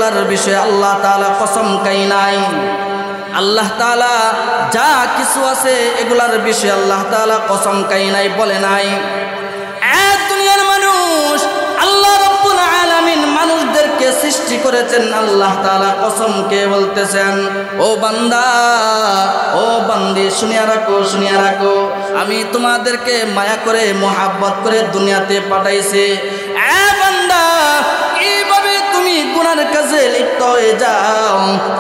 এগুলার বিষয়ে আল্লাহ তাআলা কসম খায় নাই। আল্লাহ তাআলা যা কিছু আছে এগুলার বিষয়ে আল্লাহ তাআলা কসম খায় নাই, বলে নাই। দুনিয়ার মানুষ, আল্লাহ রাব্বুল আলামিন মানুষদেরকে সৃষ্টি করেছেন, আল্লাহ তাআলা কসম খেয়ে বলতেছেন, ও বান্দা, ও বান্দি, শুনিয়া রাখো, শুনিয়া রাখো, আমি তোমাদেরকে মায়া করে মোহাব্বত করে দুনিয়াতে পাঠাইছি। বান্দা, কিভাবে তুমি গুনার কাজে লিপ্ত হয়ে যাও,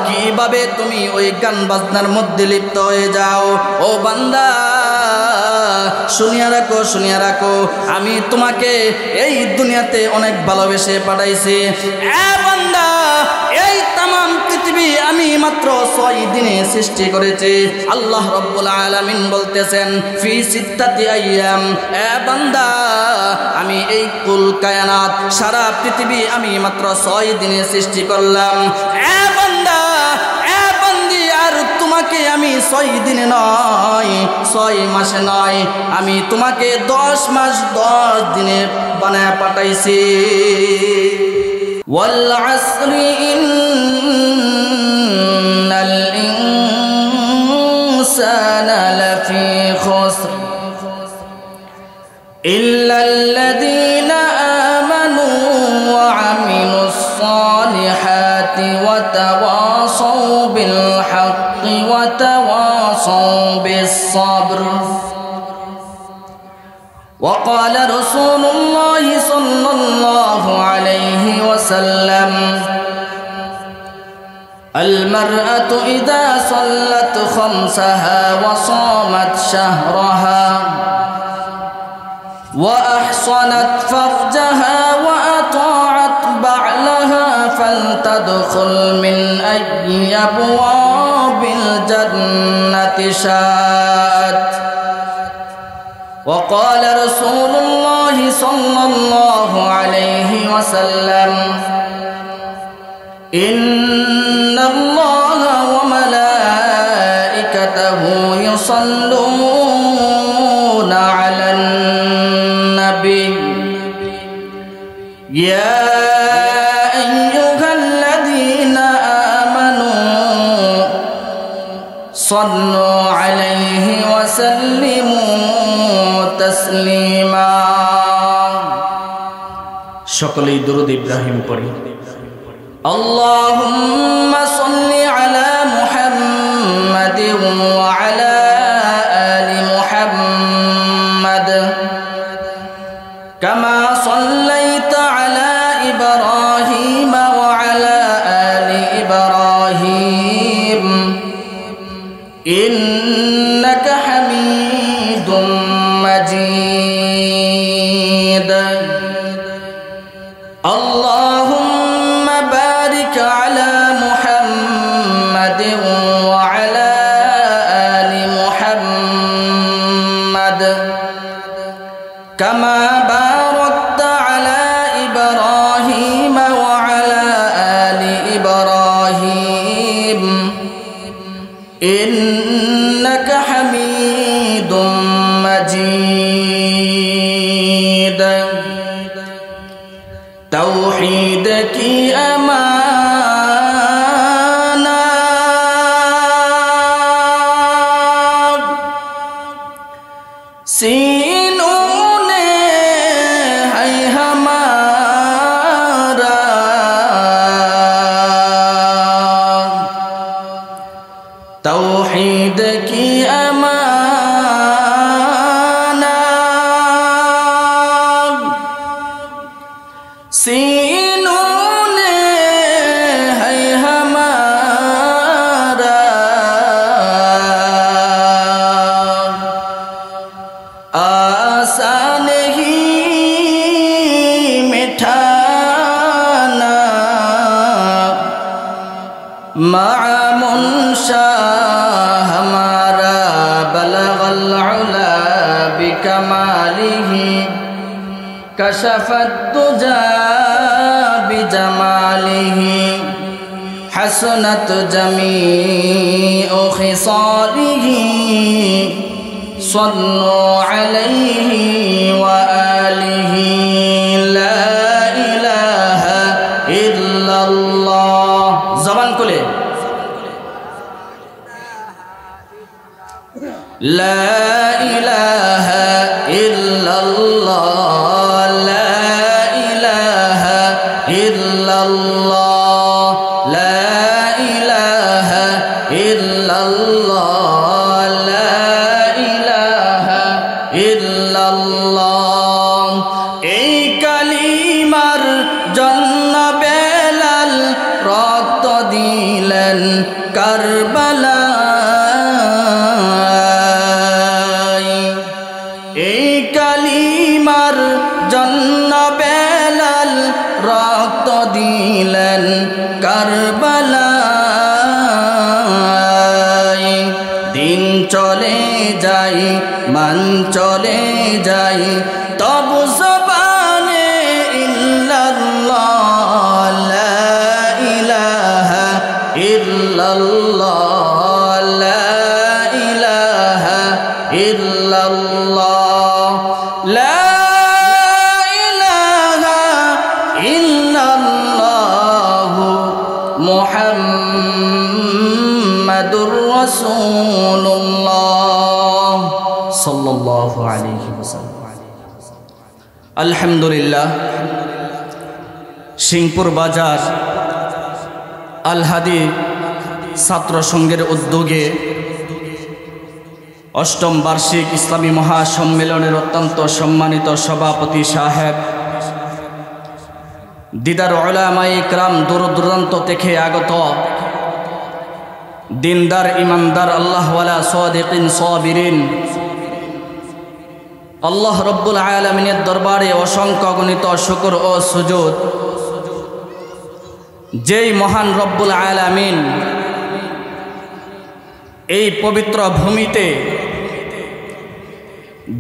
কিভাবে তুমি ওই গান বাজনার মধ্যে লিপ্ত হয়ে যাও। ও বান্দা, শুনিয়া রাখো, শুনিয়া রাখো, আমি তোমাকে এই দুনিয়াতে অনেক ভালোবেসে পাঠাইছি। বান্দা, এই তামাম পৃথিবী আমি মাত্র 6 দিনে সৃষ্টি করেছি। আল্লাহ রাব্বুল আলামিন বলতেছেন, ফি সিত্তাতি আইয়াম। বান্দা, আমি এই কুল কায়নাত সারা পৃথিবী আমি মাত্র 6 দিনে সৃষ্টি করলাম। বান্দা, বান্দি, আর তোমাকে আমি 6 দিনে নয়, 6 মাসে নয়, আমি তোমাকে 10 মাস 10 দিনে বানায় পাঠাইছি। ওয়াল আসরি ইন্নাল ইনসানা লাফি খুসর ইল্লাল্লাযীনা আমানু ওয়া আমিলুস সালিহাতি ওয়া তাওয়াসাউ বিল হাক্কি ওয়া তাওয়াসাউ বিস সাবর। وقال رسول الله صلى الله عليه وسلم: المرأة إذا صلت خمسها وصامت شهرها وأحصنت فرجها وأطاعت بعلها فلتدخل من أي أبواب الجنة شاءت. وقال رسول الله صلى الله عليه وسلم: إن الله وملائكته يصلون على النبي يا أيها الذين آمنوا صلوا عليه وسلموا تسليما. সকলেই দুরূদ ইব্রাহিম পড়ি। اللهم صل على محمد وعلى آل محمد كما صليت على إبراهيم وعلى آل إبراهيم إنك حميد مجيد. اللهم بارك على محمد وعلى آل محمد كما باركت على إبراهيم وعلى آل إبراهيم إنك حميد مجيد. توحید کی امانت سینوں نے ہے ہمارا، توحید کی सीनों ने है हमारा, आसान ही मिठाना मामुनशा हमारा बलगल उला बिकमालिही कशफत दुजा बिजमालिही हसनत जमीउ खिसालिही सल्लु अलैहि व आलिही ला इलाहा इल्लल्लाह ইল্লাল্লাহ। এই কালিমার জন্য বেলাল রক্ত দিলেন কারবালায়। এই কালিমার জন্য বেলাল রক্ত দিলেন কারবালায়। দিন চলে যাই মান চলে যাই তবু জবানে ইল্লাল্লাহ লা ইলাহা ইল্লাল্লাহ লা ইলাহা ইল্লাল্লাহ লা ইলাহা ইল্লাল্লাহ মুহাম্মাদুর রাসূলুল্লাহ সাল্লাল্লাহু আলাইহি ওয়াসাল্লাম। আলহামদুলিল্লাহ, সিংপুর বাজার আল হাদি ছাত্র সংঘের উদ্যোগে অষ্টম বার্ষিক ইসলামী মহাসম্মেলনের অত্যন্ত সম্মানিত সভাপতি সাহেব, দিদার উলামায়ে ইকরাম, দূর দূরান্ত থেকে আগত দিনদার ইমানদার আল্লাহওয়ালা সাদিকিন সাবিরিন, আল্লাহ রব্বুল আলামিনের দরবারে অসংখ্য গণিত শুকর ও সুজুদ। যেই মহান রব্বুল আলামিন এই পবিত্র ভূমিতে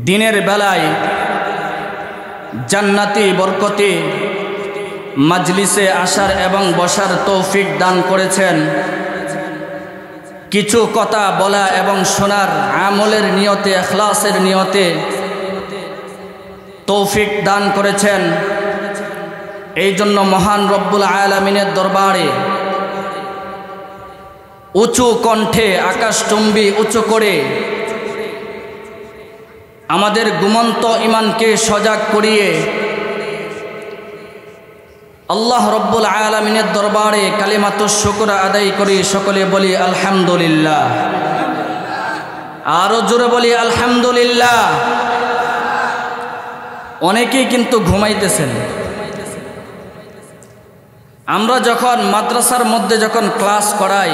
দিনের বেলায় জান্নাতি বরকতি মাজলিসে আসার এবং বসার তৌফিক দান করেছেন, কিছু কথা বলা এবং শোনার আমলের নিয়তে, ইখলাসের নিয়তে তৌফিক দান করেছেন। এই জন্য মহান রব্বুল আলামিনের দরবারে উঁচু কণ্ঠে আকাশচুম্বী উঁচু করে আমাদের ঘুমন্ত ঈমানকে সজাগ করিয়ে আল্লাহ রব্বুল আলামিনের দরবারে কালিমাতুশ শুকর আদায় করি। সকলে বলি আলহামদুলিল্লাহ, আরো জোরে বলি আলহামদুলিল্লাহ। অনেকেই কিন্তু ঘুমাইতেছেন। আমরা যখন মাদ্রাসার মধ্যে যখন ক্লাস করাই,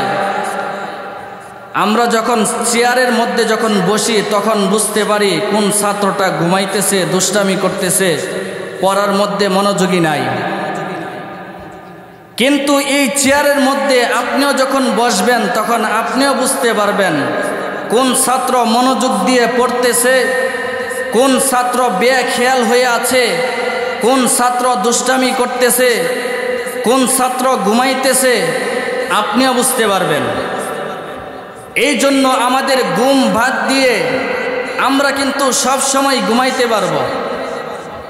আমরা যখন চেয়ারের মধ্যে যখন বসি, তখন বুঝতে পারি কোন ছাত্রটা ঘুমাইতেছে, দুষ্টামি করতেছে, পড়ার মধ্যে মনোযোগী নাই। কিন্তু এই চেয়ারের মধ্যে আপনিও যখন বসবেন, তখন আপনিও বুঝতে পারবেন কোন ছাত্র মনোযোগ দিয়ে পড়তেছে, কোন ছাত্র বেখেয়াল হয়ে আছে, কোন ছাত্র দুষ্টামি করতেছে, কোন ছাত্র ঘুমাইতেছে, আপনিও বুঝতে পারবেন। এই জন্য আমাদের ঘুম বাদ দিয়ে আমরা কিন্তু সব সময় ঘুমাইতে পারবো,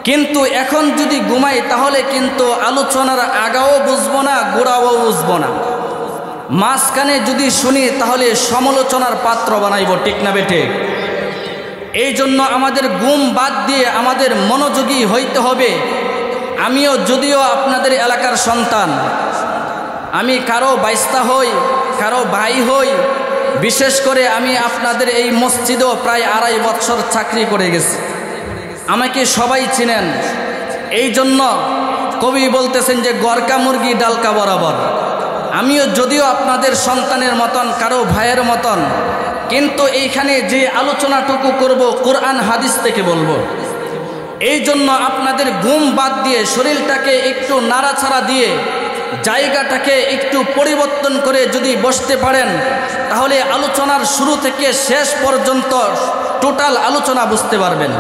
কিন্তু এখন যদি ঘুমাই তাহলে কিন্তু আলোচনার আগাও বুঝবো না, গোড়াও বুঝবো না। মাঝখানে যদি শুনি তাহলে সমালোচনার পাত্র বানাইব, ঠিক না বেটে? এই জন্য আমাদের ঘুম বাদ দিয়ে আমাদের মনোযোগী হইতে হবে। আমিও যদিও আপনাদের এলাকার সন্তান, আমি কারো বাইস্তা হই, কারো ভাই হই, বিশেষ করে আমি আপনাদের এই মসজিদেও প্রায় 2.5 বছর চাকরি করে গেছি, আমাকে সবাই চিনেন। এই জন্য কবি বলতেছেন যে গরকা মুরগি ডালকা বরাবর। আমিও যদিও আপনাদের সন্তানের মতন, কারো ভাইয়ের মতন, কিন্তু এইখানে যে আলোচনাটুকু করব কোরআন হাদিস থেকে বলবো। এই জন্য আপনাদের ঘুম বাদ দিয়ে শরীরটাকে একটু নাড়াচাড়া দিয়ে জায়গাটাকে একটু পরিবর্তন করে যদি বসতে পারেন, তাহলে আলোচনার শুরু থেকে শেষ পর্যন্ত টোটাল আলোচনা বুঝতে পারবেন।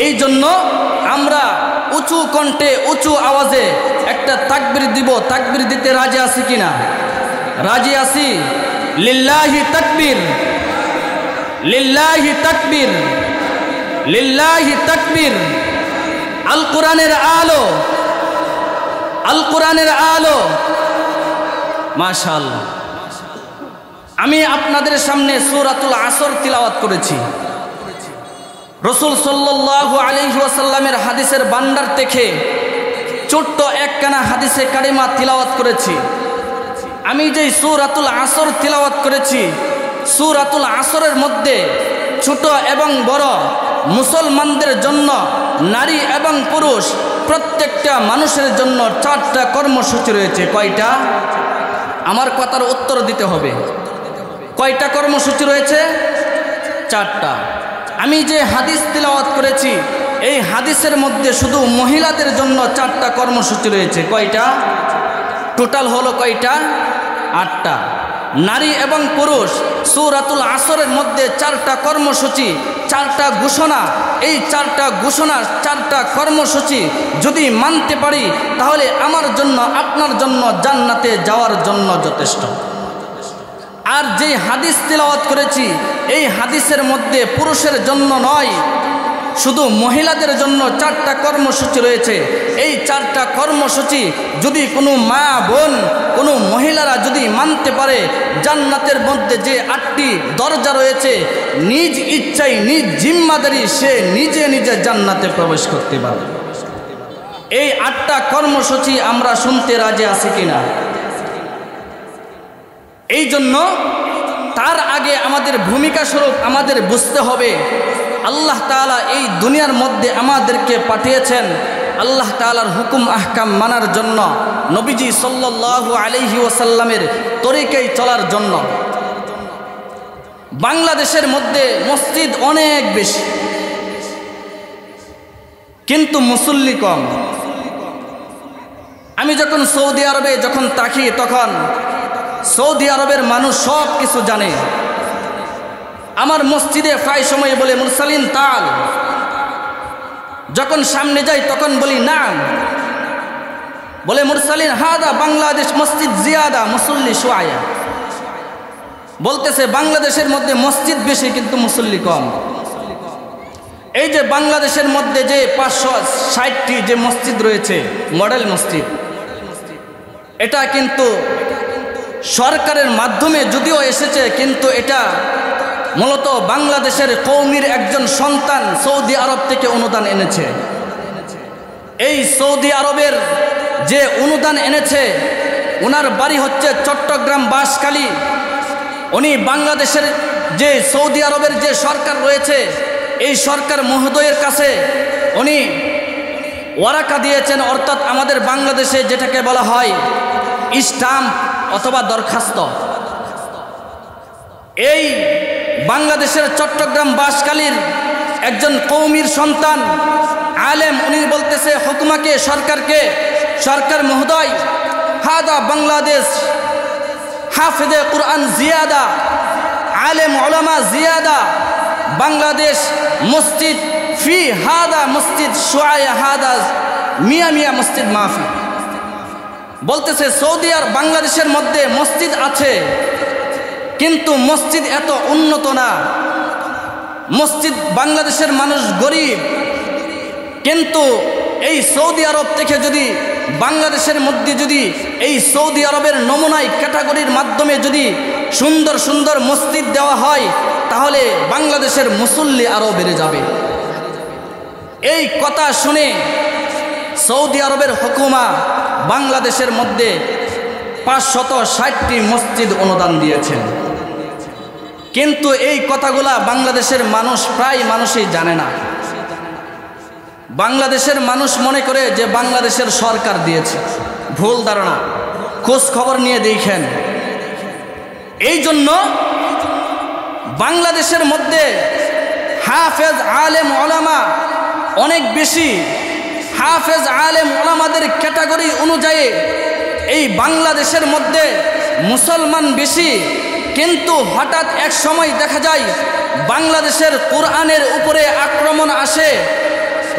এই জন্য আমরা উঁচু কণ্ঠে উঁচু আওয়াজে একটা তাকবীর দিব। তাকবীর দিতে রাজি আছি কিনা? রাজি আছি। লিল্লাহি তাকবীর, লিল্লাহি তাকবীর, লিল্লাহি তাকবীর। আল কোরআনের আলো, আল কোরআনের আলো। মাশাআল্লাহ। আমি আপনাদের সামনে সূরাতুল আসর তিলাওয়াত করেছি। রাসূল সাল্লাল্লাহু আলাইহি ওয়াসাল্লামের হাদিসের ভান্ডার থেকে ছোট্ট একখানা হাদিসে কারিমা তিলাওয়াত করেছি। আমি যেই সূরাতুল আসর তিলাওয়াত করেছি, সূরাতুল আসরের মধ্যে ছোট এবং বড় মুসলমানদের জন্য, নারী এবং পুরুষ প্রত্যেকটা মানুষের জন্য 4টা কর্মসূচি রয়েছে। কয়টা? আমার কথার উত্তর দিতে হবে। কয়টা কর্মসূচি রয়েছে? 4টা। আমি যে হাদিস তিলাওয়াত করেছি এই হাদিসের মধ্যে শুধু মহিলাদের জন্য 4টা কর্মসূচি রয়েছে। কয়টা? টোটাল হলো কয়টা? 8টা। নারী এবং পুরুষ সূরাতুল আসরের মধ্যে 4টা কর্মসূচি, 4টা ঘোষণা। এই 4টা ঘোষণা, 4টা কর্মসূচি যদি মানতে পারি তাহলে আমার জন্য, আপনার জন্য জান্নাতে যাওয়ার জন্য যথেষ্ট। আর যে হাদিস তিলাওয়াত করেছি এই হাদিসের মধ্যে পুরুষের জন্য নয়, শুধু মহিলাদের জন্য 4টা কর্মসূচি রয়েছে। এই 4টা কর্মসূচি যদি কোনো মা বোন, কোনো মহিলারা যদি মানতে পারে, জান্নাতের মধ্যে যে 8টি দরজা রয়েছে নিজ ইচ্ছায়, নিজ জিম্মাদারি সে নিজে নিজে জান্নাতে প্রবেশ করতে পারে। এই 8টা কর্মসূচি আমরা শুনতে রাজি আছি কিনা? এই জন্য তার আগে আমাদের ভূমিকা স্বরূপ আমাদের বুঝতে হবে আল্লাহ তাআলা এই দুনিয়ার মধ্যে আমাদেরকে পাঠিয়েছেন আল্লাহ তাআলার হুকুম আহকাম মানার জন্য, নবীজি সাল্লাল্লাহু আলাইহি ওয়াসাল্লামের তরিকায় চলার জন্য। বাংলাদেশের মধ্যে মসজিদ অনেক বেশি, কিন্তু মুসল্লি কম। আমি যখন সৌদি আরবে যখন থাকি তখন সৌদি আরবের মানুষ সব কিছু জানে। আমার মসজিদে প্রায় সময় বলে মুরসালিন তাল, যখন সামনে যাই তখন বলি না, বলে মুরসালিন হাদা বাংলাদেশ মসজিদ জিয়াদা মুসল্লি শুআয়া। বলতেছে বাংলাদেশের মধ্যে মসজিদ বেশি কিন্তু মুসল্লি কম। এই যে বাংলাদেশের মধ্যে যে 560টি যে মসজিদ রয়েছে, মডেল মসজিদ, এটা কিন্তু সরকারের মাধ্যমে যদিও এসেছে, কিন্তু এটা মূলত বাংলাদেশের কওমির একজন সন্তান সৌদি আরব থেকে অনুদান এনেছে। এই সৌদি আরবের যে অনুদান এনেছে ওনার বাড়ি হচ্ছে চট্টগ্রাম বাঁশখালী। উনি বাংলাদেশের যে সৌদি আরবের যে সরকার রয়েছে এই সরকার মহোদয়ের কাছে উনি ওয়ারাকা দিয়েছেন, অর্থাৎ আমাদের বাংলাদেশে যেটাকে বলা হয় স্টাম্প অথবা দরখাস্ত। এই বাংলাদেশের চট্টগ্রাম বাঁশখালীর একজন কওমির সন্তান আলেম, উনি বলতেছে হুকুমাকে, সরকারকে, সরকার মহোদয় হাদা বাংলাদেশ হাফেজে কুরআন জিয়াদা, আলেম উলামা জিয়াদা, বাংলাদেশ মসজিদ ফি হাদা মসজিদ শুআয়া হাদা মিয়া মিয়া মসজিদ মাফি। বলতেছে সৌদি আর বাংলাদেশের মধ্যে মসজিদ আছে কিন্তু মসজিদ এত উন্নত না। মসজিদ বাংলাদেশের মানুষ গরিব, কিন্তু এই সৌদি আরব থেকে যদি বাংলাদেশের মধ্যে যদি এই সৌদি আরবের নমুনায় ক্যাটাগরির মাধ্যমে যদি সুন্দর সুন্দর মসজিদ দেওয়া হয় তাহলে বাংলাদেশের মুসল্লি আরও বেড়ে যাবে। এই কথা শুনে সৌদি আরবের হুকুমা বাংলাদেশের মধ্যে 560টি মসজিদ অনুদান দিয়েছেন, কিন্তু এই কথাগুলা বাংলাদেশের মানুষ প্রায় মানুষই জানে না। বাংলাদেশের মানুষ মনে করে যে বাংলাদেশের সরকার দিয়েছে, ভুল ধারণা। খোঁজ খবর নিয়ে দেখেন। এই জন্য বাংলাদেশের মধ্যে হাফেজ আলেম ওলামা অনেক বেশি। হাফেজ আলেম ওলামাদের ক্যাটাগরি অনুযায়ী এই বাংলাদেশের মধ্যে মুসলমান বেশি, কিন্তু হঠাৎ এক সময় দেখা যায় বাংলাদেশের কোরআনের উপরে আক্রমণ আসে,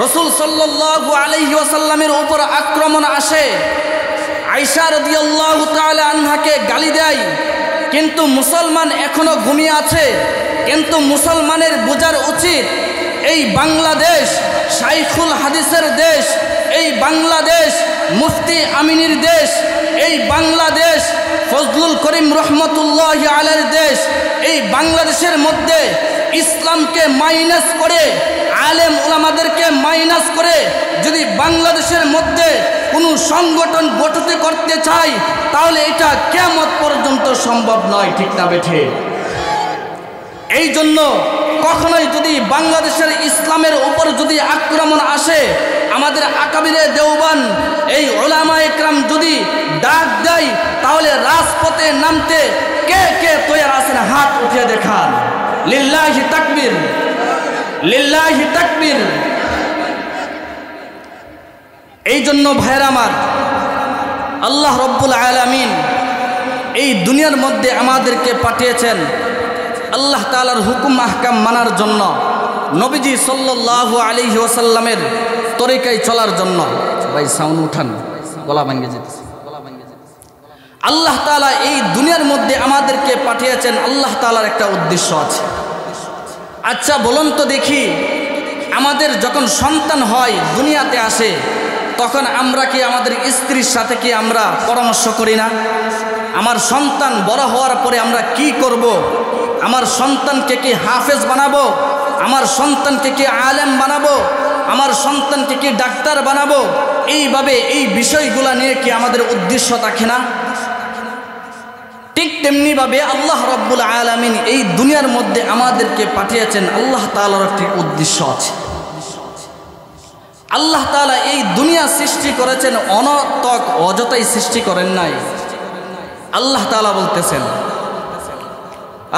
রাসূল সাল্লাল্লাহু আলাইহি ওয়াসাল্লামের উপর আক্রমণ আসে, আয়েশা রাদিয়াল্লাহু তাআলা আনহাকে গালি দেয়, কিন্তু মুসলমান এখনো ঘুমিয়ে আছে। কিন্তু মুসলমানের বোঝার উচিত এই বাংলাদেশ শাইখুল হাদিসের দেশ, এই বাংলাদেশ মুফতি আমিনীর দেশ, এই বাংলাদেশ ফজলুল করিম রহমতুল্লাহি আলাইহির দেশ। এই বাংলাদেশের মধ্যে ইসলামকে মাইনাস করে, আলেম উলামাদেরকে মাইনাস করে যদি বাংলাদেশের মধ্যে কোনো সংগঠন গঠিত করতে চাই তাহলে এটা কিয়ামত পর্যন্ত সম্ভব নয়, ঠিক না বেঠে? এই জন্য কখনোই যদি বাংলাদেশের ইসলামের উপর যদি আক্রমণ আসে, আমাদের আকাবিরে দেওবান এই উলামা ইকরাম যদি ডাক দেয়, তাহলে রাজপথে নামতে কে কে তৈরি আছেন? হাত উঠিয়ে দেখান। লিল্লাহি তাকবীর, লিল্লাহি তাকবীর। এই জন্য ভাইরা আমার, আল্লাহ রব্বুল আলামিন এই দুনিয়ার মধ্যে আমাদেরকে পাঠিয়েছেন আল্লাহ তাআলার হুকুম আহকাম মানার জন্য, নবীজি সাল্লাল্লাহু আলাইহি ওয়াসাল্লামের তরিকায় চলার জন্য। ভাই সাউন্ড উঠান, গলা ভাঙে যেতেছে। আল্লাহ তাআলা এই দুনিয়ার মধ্যে আমাদেরকে পাঠিয়েছেন, আল্লাহ তাআলার একটা উদ্দেশ্য আছে। আচ্ছা বলুন তো দেখি, আমাদের যখন সন্তান হয়, দুনিয়াতে আসে, তখন আমরা কি আমাদের স্ত্রীর সাথে কি আমরা পরামর্শ করি না? আমার সন্তান বড় হওয়ার পরে আমরা কি করব? আমার সন্তানকে কি হাফেজ বানাবো? আমার সন্তানকে কি আলেম বানাবো? আমার সন্তানকে কি ডাক্তার বানাবো? এইভাবে এই বিষয়গুলো নিয়ে কি আমাদের উদ্দেশ্য থাকে না? ঠিক তেমনিভাবে আল্লাহ রাব্বুল আলামিন এই দুনিয়ার মধ্যে আমাদেরকে পাঠিয়েছেন, আল্লাহ তাআলার একটি উদ্দেশ্য আছে। আল্লাহ তাআলা এই দুনিয়া সৃষ্টি করেছেন, অনর্থক অযথাই সৃষ্টি করেন নাই। আল্লাহ তাআলা বলতেছেন,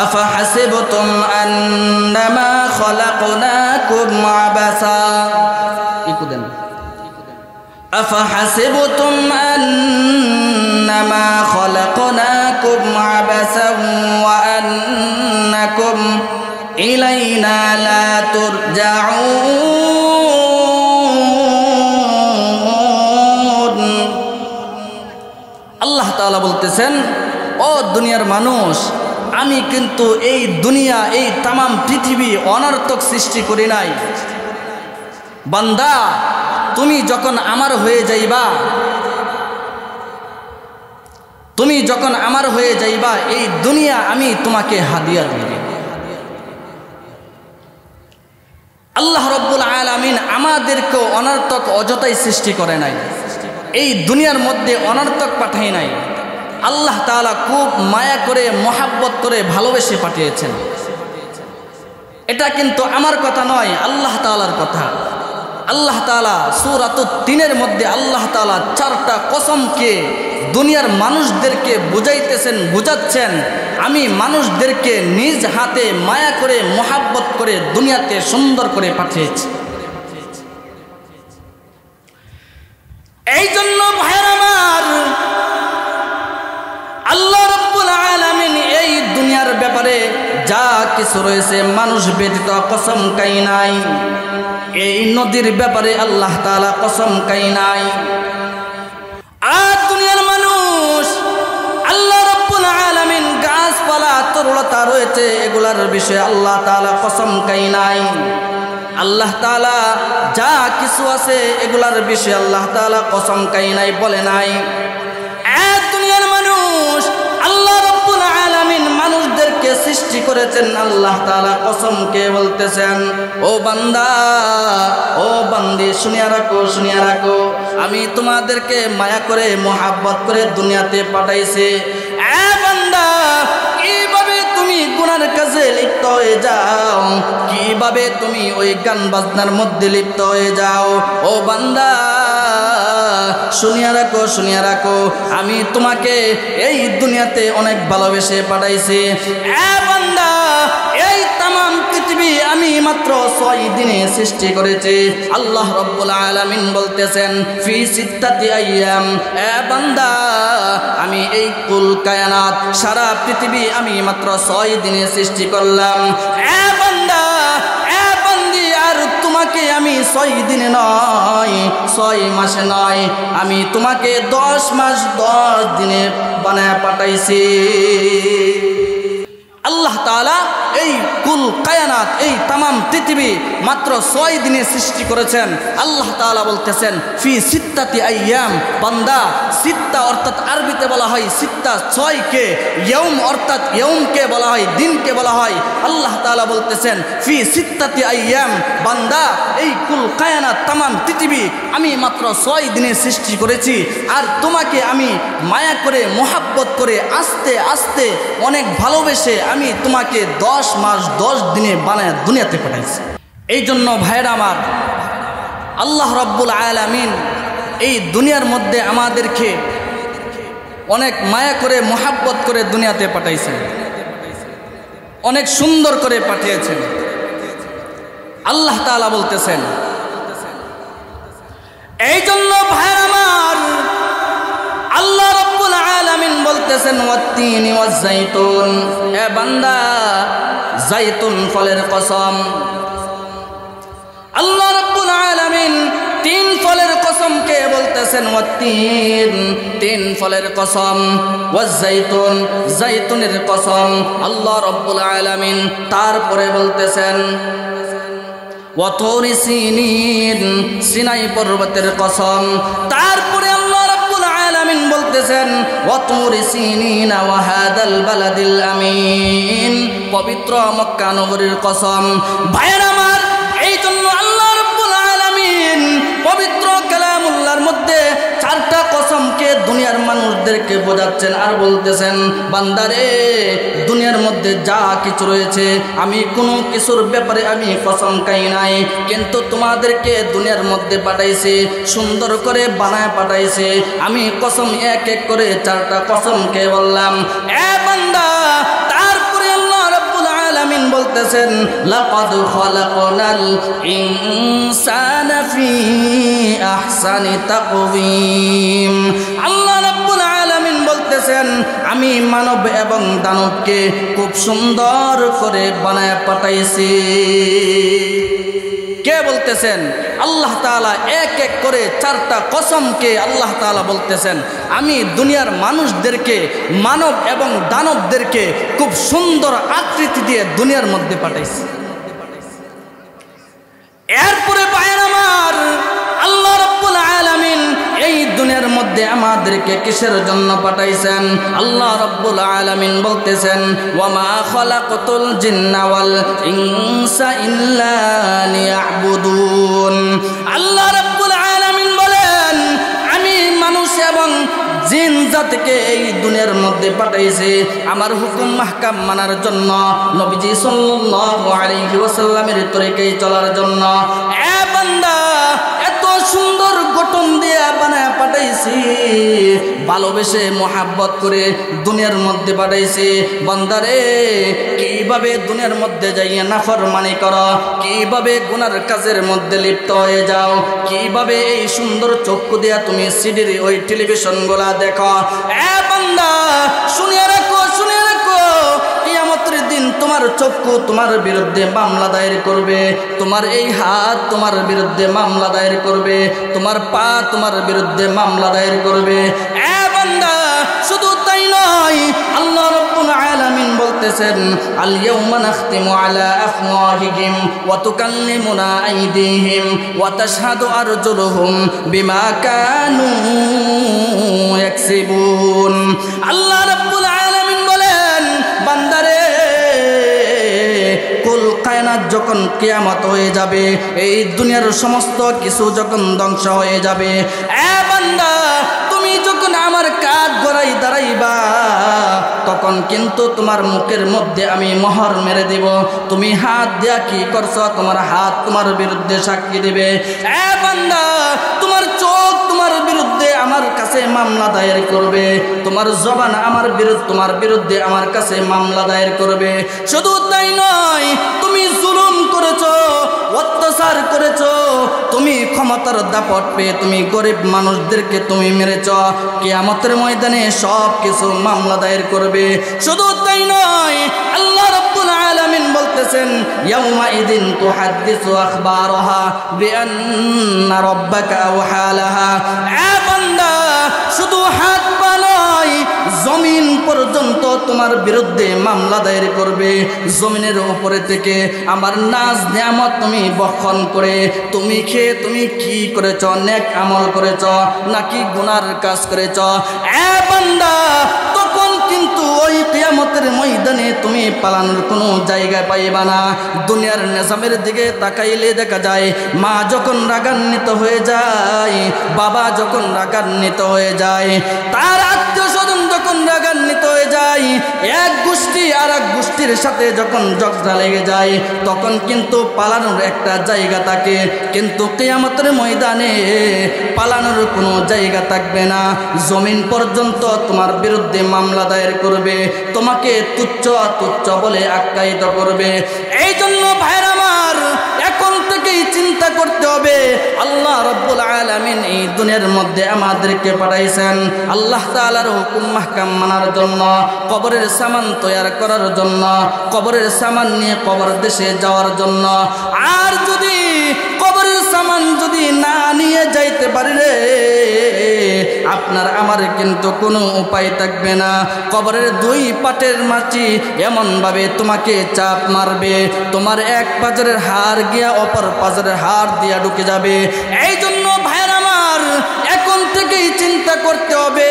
আফাহাসিবতুম আন্নামা খলাকনাকুম আবাসা, ইকুদেন, আফাহাসিবতুম আন্নামা খলাকনাকুম আবাসা ওয়া আন্নাকুম ইলাইনা লা তুরজাউন। আল্লাহ তাআলা বলতেছেন, ও দুনিয়ার মানুষ, আমি কিন্তু এই দুনিয়া, এই তামাম পৃথিবী অনর্থক সৃষ্টি করি নাই। বান্দা, তুমি যখন আমার হয়ে যাইবা, তুমি যখন আমার হয়ে যাইবা, এই দুনিয়া আমি তোমাকে হাদিয়া দিব। আল্লাহ রাব্বুল আলামিন আমাদেরকে অনর্থক অযথাই সৃষ্টি করে নাই, এই দুনিয়ার মধ্যে অনর্থক পাঠাই নাই। আল্লাহ তাআলা খুব মায়া করে, মহাব্বত করে, ভালোবেসে পাঠিয়েছেন। এটা কিন্তু আমার কথা নয়, আল্লাহ তাআলার কথা। আল্লাহ তাআলা সূরাতুত তিনের মধ্যে আল্লাহ তাআলা 4টা কসমকে দুনিয়ার মানুষদেরকে বুঝাইতেছেন, বুঝাচ্ছেন, আমি মানুষদেরকে নিজ হাতে মায়া করে, মহাব্বত করে দুনিয়াতে সুন্দর করে পাঠিয়েছি। এই জন্য ভাইরা আমার, আল্লাহ রাব্বুল আলামিন এই দুনিয়ার ব্যাপারে যা কিছু রয়েছে মানুষ ব্যতীত কসম খাই নাই। এই নদীর ব্যাপারে আল্লাহ তাআলা কসম খাই নাই। আর দুনিয়ার মানুষ, আল্লাহ রাব্বুল আলামিন গাছপালা তরুলতা রয়েছে, এগুলার বিষয়ে আল্লাহ তাআলা কসম খাই নাই। আল্লাহ তাআলা যা কিছু আছে এগুলার বিষয়ে আল্লাহ তাআলা কসম খাই নাই, বলে নাই। দুনিয়ার মানুষ, আল্লাহ রাব্বুল আলামিন মানুষদেরকে সৃষ্টি করেছেন, আল্লাহ তাআলা কসমকে বলতেছেন, ও বান্দা, ও বান্দি, শুনিয়া রাখো, শুনিয়া রাখো, আমি তোমাদেরকে মায়া করে, মহাব্বত করে দুনিয়াতে পাঠাইছি। বান্দা, কিভাবে তুমি গুনার কাজে লিপ্ত হয়ে যাও, কিভাবে তুমি ওই গান বাজনার মধ্যে লিপ্ত হয়ে যাও? ও বান্দা, শুনিয়া রাখো, শুনিয়া রাখো, আমি তোমাকে এই দুনিয়াতে অনেক ভালোবেসে পাঠাইছি। বান্দা, এই তামাম পৃথিবী আমি মাত্র 6 দিনে সৃষ্টি করেছি। আল্লাহ রাব্বুল আলামিন বলতেছেন, ফি সিত্তাতি আইয়াম। বান্দা, আমি এই কুল কায়নাত, সারা পৃথিবী আমি মাত্র 6 দিনে সৃষ্টি করলাম। বান্দা, বান্দি, আর তোমাকে আমি 6 দিনে নয়, 6 মাসে নয়, আমি তোমাকে 10 মাস 10 দিনে বানায় পাঠাইছি। আল্লাহ তাআলা এই কুল কায়নাত, এই তামাম পৃথিবী মাত্র 6 দিনে সৃষ্টি করেছেন। আল্লাহ তাআলা বলতেছেন, ফি সিত্তাতি আইয়াম। বান্দা, সিত্তা অর্থাৎ আরবিতে বলা হয় সিত্তা, 6 কে, ইয়াউম অর্থাৎ ইয়াউমকে বলা হয়, দিনকে বলা হয়। আল্লাহ তাআলা বলতেছেন, ফি সিত্তাতি আইয়াম। বান্দা, এই কুল কায়নাত, তামাম পৃথিবী আমি মাত্র 6 দিনে সৃষ্টি করেছি। আর তোমাকে আমি মায়া করে, মহাব্বত করে, আস্তে আস্তে অনেক ভালোবেসে আমি তোমাকে 10 10 মাস 10 দিনে বানায় দুনিয়াতে পাঠাইছে। এই জন্য ভাইরা আমার, আল্লাহ রাব্বুল আলামিন এই দুনিয়ার মধ্যে আমাদেরকে অনেক মায়া করে মোহাব্বত করে দুনিয়াতে পাঠাইছেন, অনেক সুন্দর করে পাঠিয়েছেন। আল্লাহ তাআলা বলতেছেন, এই জন্য ভাইরা আমার আল্লাহ রাব্বুল আলামিন বলতেছেন ওয়াত্তিনি ওয়াজ-যাইতুন, এ বান্দা জাইতুন ফলের কসম। আল্লাহ রাব্বুল আলামিন 3 ফলের কসম কে বলতেছেন, ওয়াত্তিন 3 ফলের কসম, ওয়াজ-যাইতুন জাইতুনের কসম আল্লাহ রাব্বুল আলামিন। তারপরে বলতেছেন ওয়াতুরি সিনিন সিনাই পর্বতের কসম। তারপরে আল্লাহ রাব্বুল আলামিন বলতেছেন ওয়াতুরি সিনিন ওয়া হাদাল বালাদিল আমিন, পবিত্র মক্কা নগরীর কসম। ভাইরা আমার, এই জন্য আল্লাহ রাব্বুল আলামিন পবিত্র কালামুল্লাহর মধ্যে 4টা কসমকে দুনিয়ার মানুষদেরকে বোঝাচ্ছেন আর বলতেছেন, বান্দারে দুনিয়ার মধ্যে যা কিছু রয়েছে আমি কোনো কিছুর ব্যাপারে আমি কসম খাই নাই, কিন্তু তোমাদেরকে দুনিয়ার মধ্যে পাঠাইছি, সুন্দর করে বানায় পাঠাইছি। আমি কসম এক এক করে 4টা কসমকে বললাম, এ বান্দা। তারপরে আল্লাহ রাব্বুল আলামিন বলতেছেন লাকাদ খালাকনাল ইনসানা ফি আহসানি তাকওয়িম। আল্লাহ রাব্বুল আলামিন বলতেছেন আমি মানব এবং দানবকে খুব সুন্দর করে বানায় পাঠাইছি। কে বলতেছেন? আল্লাহ তাআলা এক এক করে 4টা কসমকে আল্লাহ তাআলা বলতেছেন আমি দুনিয়ার মানুষদেরকে, মানব এবং দানবদেরকে খুব সুন্দর আকৃতি দিয়ে দুনিয়ার মধ্যে পাঠাইছি। এরপরে ভাইয়ের আমার, আল্লাহ রাব্বুল আলামিন এই দুনিয়ার মধ্যে আমাদেরকে কিসের জন্য পাঠাইছেন? আল্লাহ রাব্বুল আলামিন বলতেছেন ওয়া মা খালাকতুল জিন্না ওয়াল ইনসা ইল্লা লিয়াবুদুন। আল্লাহ রাব্বুল আলামিন বলেন আমি মানুষ এবং জিন জাতিকে এই দুনিয়ার মধ্যে পাঠাইছি আমার হুকুম মাহকাম মানার জন্য, নবীজি সাল্লাল্লাহু আলাইহি ওয়াসাল্লামের তরিকায় চলার জন্য। এ বান্দা, এত সুন্দর গঠন দিয়ে বানায় পাঠাইছি, ভালোবেসে মোহাব্বত করে দুনিয়ার মধ্যে পাঠাইছি। বান্দারে কিভাবে দুনিয়ার মধ্যে যাইয়া নাফরমানি করো, কিভাবে গুনার কাজের মধ্যে লিপ্ত হয়ে যাও, কিভাবে এই সুন্দর চক্ষু দিয়া তুমি সিডির ওই টেলিভিশন গুলা দেখো। এ বান্দা, শুনিয়ে রাখো, শুনিয়ে রাখো, কিয়ামতের দিন তোমার চক্ষু তোমার বিরুদ্ধে মামলা দায়ের করবে, তোমার এই হাত তোমার বিরুদ্ধে মামলা দায়ের করবে, তোমার পা তোমার বিরুদ্ধে মামলা দায়ের করবে। এ বান্দা, শুধু তাই নয়, আল্লাহ রাব্বুল আলামিন বলতেছেন আল ইয়াউমা নাখতিমু আলা আফওয়াহিহিম ওয়া তুকাল্লিমুনা আইদিহিম ওয়া তাশহাদু আরজুলুহুম বিমা কানু ইয়াকসিবুন। আল্লাহ রাব্বুল আলামিন বলেন বান্দারে, কুল কায়নাত যখন কিয়ামত হয়ে যাবে, এই দুনিয়ার সমস্ত কিছু যখন ধ্বংস হয়ে যাবে, এ বান্দা তুমি যখন আমার কাঠ গড়াই দাঁড়াইবা তখন কিন্তু তোমার মুখের মধ্যে আমি মোহর মেরে দিব। তুমি হাত দিয়া কি করছো, তোমার হাত তোমার বিরুদ্ধে সাক্ষী দিবে। এ বান্দা, তোমার চোখ তোমার বিরুদ্ধে আমার কাছে মামলা দায়ের করবে, তোমার জবান আমার তোমার বিরুদ্ধে আমার কাছে মামলা দায়ের করবে। শুধু তাই নয়, তুমি জুলুম করেছো, অত্যাচার করেছো, তুমি ক্ষমতার দাপট পেয়ে তুমি গরিব মানুষদেরকে তুমি মেরেছ, কিয়ামতের ময়দানে সব কিছু মামলা দায়ের করবে। শুধু তাই নয়, আল্লাহ রাব্বুল আলামিন বলতেছেন ইয়াউমা ইদিন তুহাদ্দিসু আখবারাহা বিআন্না রাব্বাকা আওহা লাহা। এ বান্দা, শুধু হাত পা নয়, জমিন পর্যন্ত তোমার বিরুদ্ধে মামলা দায়ের করবে। জমিনের উপরে থেকে আমার নাজ নিয়ামত তুমি বক্ষণ করে তুমি খেয়ে তুমি কি করেছ, নেক আমল করেছ নাকি গুনার কাজ করেছ। এ বান্দা, তখন কিন্তু ওই কিয়ামতের ময়দানে তুমি পালানোর কোনো জায়গা পাইবা না। দুনিয়ার নিজামের দিকে তাকাইলে দেখা যায় মা যখন রাগান্বিত হয়ে যায়, বাবা যখন রাগান্বিত হয়ে যায়, তার আত্মীয় স্বজন যখন পরিমাণ রাগান্বিত হয়ে যায়, এক গোষ্ঠী আর এক গোষ্ঠীর সাথে যখন ঝগড়া লেগে যায় তখন কিন্তু পালানোর একটা জায়গা থাকে, কিন্তু কিয়ামতের ময়দানে পালানোর কোনো জায়গা থাকবে না। জমিন পর্যন্ত তোমার বিরুদ্ধে মামলা দায়ের করবে, তোমাকে তুচ্ছ তুচ্ছ বলে আখ্যায়িত করবে। এই জন্য ভাইরা আমার, এখন থেকেই চিন্তা করতে হবে, আল্লাহ রাব্বুল আলামিন এই দুনিয়ার মধ্যে আমাদেরকে পাঠাইছেন আল্লাহ তাআলার হুকুম মাহকাম মানার জন্য, কবরের সামান তৈরি করার জন্য, কবরের সামান নিয়ে কবর দেশে যাওয়ার জন্য। আর যদি কবরের সামান যদি না নিয়ে যাইতে পারি রে, আপনার আমার কিন্তু কোনো উপায় থাকবে না। কবরের দুই পাটের মাটি এমনভাবে তোমাকে চাপ মারবে, তোমার এক পাজরের হাড় গিয়া অপর পাজরের হাড় দিয়া ঢুকে যাবে। এই জন্য ভাইয়ের আমার, এখন থেকেই চিন্তা করতে হবে,